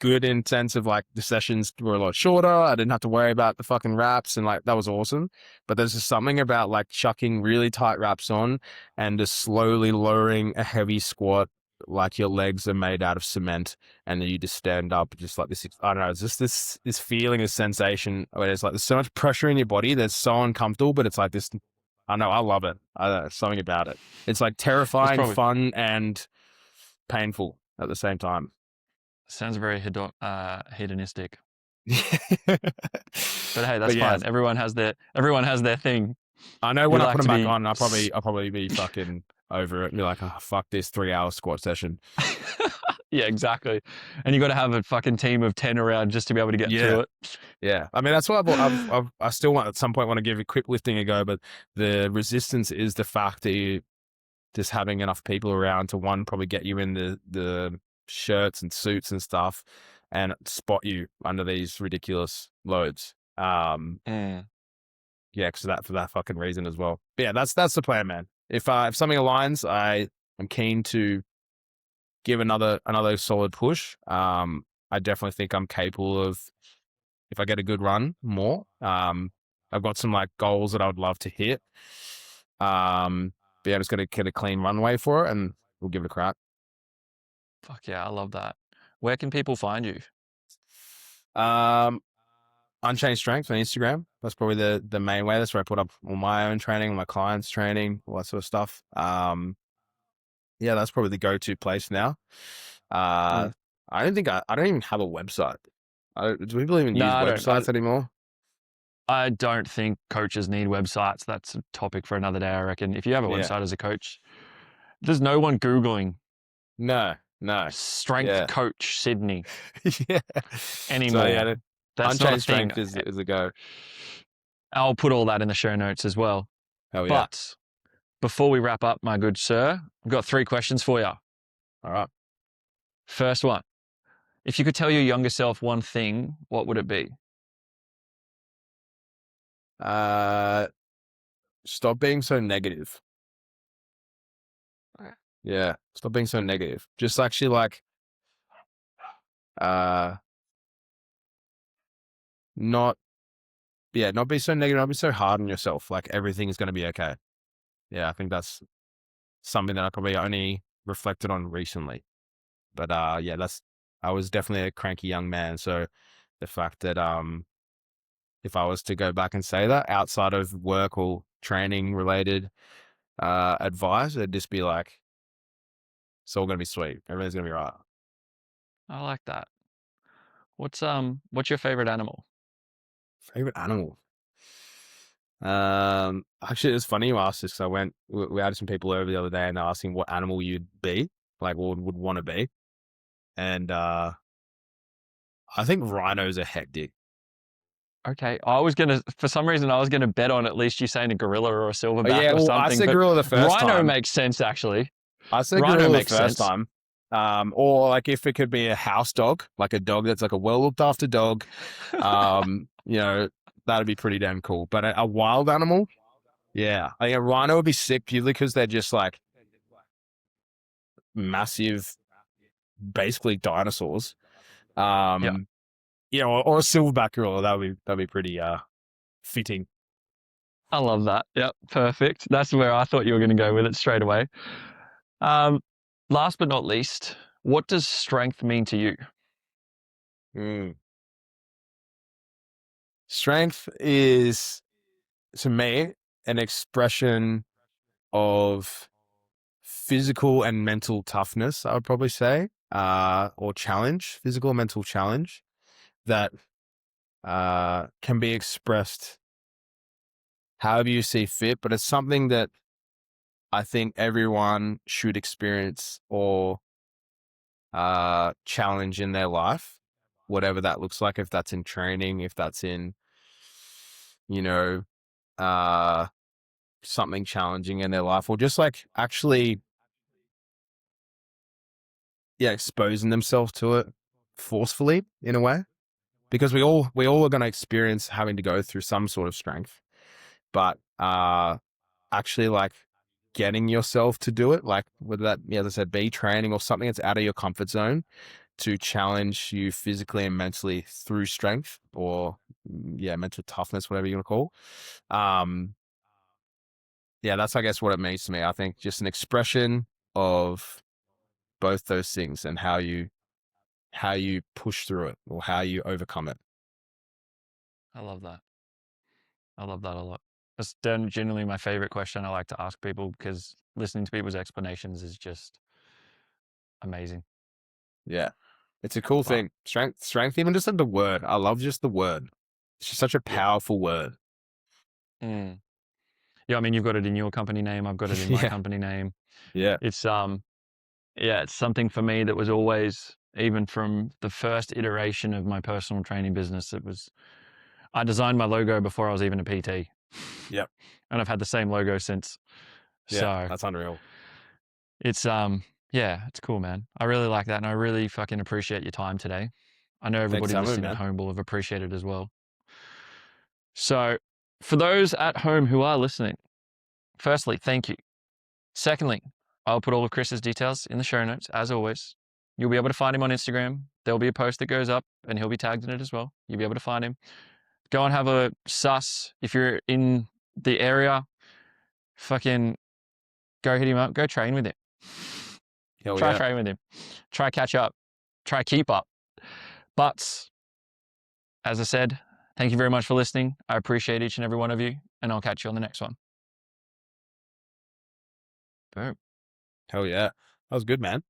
good in sense of like the sessions were a lot shorter. I didn't have to worry about the fucking wraps and like that was awesome. But there's just something about like chucking really tight wraps on and just slowly lowering a heavy squat like your legs are made out of cement and then you just stand up just like this. I don't know, it's just this feeling, this sensation where it's like there's so much pressure in your body that's so uncomfortable, but it's like this. I know, I love it. I don't know, something about it. It's like terrifying, fun, and painful at the same time. Sounds very hedonistic. But hey, that's fine. Everyone has their thing. I know when I put them back on, I'll probably be fucking over it and be like, oh, fuck this 3-hour squat session. Yeah, exactly. And you got to have a fucking team of 10 around just to be able to get through it. Yeah. I mean, that's why I still want at some point want to give equip lifting a go, but the resistance is the fact that you just having enough people around to probably get you in the shirts and suits and stuff and spot you under these ridiculous loads. Yeah, for that fucking reason as well. But yeah, that's the plan, man. If something aligns, I am keen to give another solid push. I definitely think I'm capable of, if I get a good run, more. I've got some like goals that I would love to hit. But yeah, I'm just gonna get a clean runway for it, and we'll give it a crack. Fuck yeah, I love that. Where can people find you? Unchained Strength on Instagram. That's probably the main way. That's where I put up all my own training, my clients' training, all that sort of stuff. Yeah, that's probably the go-to place now. I don't even have a website. Do people even use websites anymore? I don't think coaches need websites. That's a topic for another day, I reckon. If you have a website as a coach, there's no one Googling. No. Strength coach Sydney. Anymore. So yeah, that's Unchained Strength is a go. I'll put all that in the show notes as well. Hell yeah. But before we wrap up, my good sir, I've got 3 questions for you. All right. First one. If you could tell your younger self one thing, what would it be? Stop being so negative. Okay. Yeah, stop being so negative. Just actually like, uh, not not be so negative. Not be so hard on yourself. Like everything is going to be okay. Yeah, I think that's something that I probably only reflected on recently. But yeah, I was definitely a cranky young man. So the fact that if I was to go back and say that outside of work or training related advice, it'd just be like, it's all gonna be sweet. Everything's gonna be right. I like that. What's your favorite animal? Favorite animal. Actually, it's funny you asked this because we had some people over the other day and they're asking what animal you'd be, like would want to be. And I think rhinos are hectic. Okay, for some reason, I was gonna bet on at least you saying a gorilla or a Oh silverback yeah, or well, I something, said but gorilla the first rhino time. makes sense actually. I said Rhino gorilla the makes first sense. time. Or like if it could be a house dog, like a dog that's like a well looked after dog, you know, that'd be pretty damn cool. But a wild animal, yeah, I think a rhino would be sick purely because they're just like massive, basically dinosaurs. Yeah, Or a silverback gorilla, that'd be pretty fitting. I love that. Yep, perfect. That's where I thought you were gonna go with it straight away. Um, Last but not least, what does strength mean to you? Mm. Strength is to me an expression of physical and mental toughness, I would probably say, or challenge, physical and mental challenge that can be expressed however you see fit, but it's something that I think everyone should experience or challenge in their life, whatever that looks like, if that's in training, if that's in, you know, uh, something challenging in their life, or just like actually, yeah, exposing themselves to it forcefully in a way. Because we all are going to experience having to go through some sort of strength, but actually like getting yourself to do it, like whether that, as I said, be training or something that's out of your comfort zone to challenge you physically and mentally through strength or mental toughness, whatever you want to call. Yeah, that's I guess what it means to me. I think just an expression of both those things and how you push through it or how you overcome it. I love that. I love that a lot. That's genuinely my favorite question I like to ask people because listening to people's explanations is just amazing. Yeah. It's a cool But thing. Strength, even just like the word. I love just the word. It's just such a yeah. powerful word. Mm. Yeah, I mean, you've got it in your company name. I've got it in my Yeah. company name. Yeah. It's yeah, it's something for me that was always, even from the first iteration of my personal training business, I designed my logo before I was even a PT. Yep. And I've had the same logo since. Yeah. So That's unreal. it's yeah, it's cool, man. I really like that, and I really fucking appreciate your time today. I know Thanks everybody for having me, listening at man. home will have appreciated it as well. So, for those at home who are listening, firstly, thank you. Secondly, I'll put all of Chris's details in the show notes, as always. You'll be able to find him on Instagram. There'll be a post that goes up, and he'll be tagged in it as well. You'll be able to find him. Go and have a sus. If you're in the area, fucking go hit him up. Go train with him. Hell Try yeah. train with him. Try catch up. Try keep up. But as I said, thank you very much for listening. I appreciate each and every one of you, and I'll catch you on the next one. Boom. Hell yeah. That was good, man.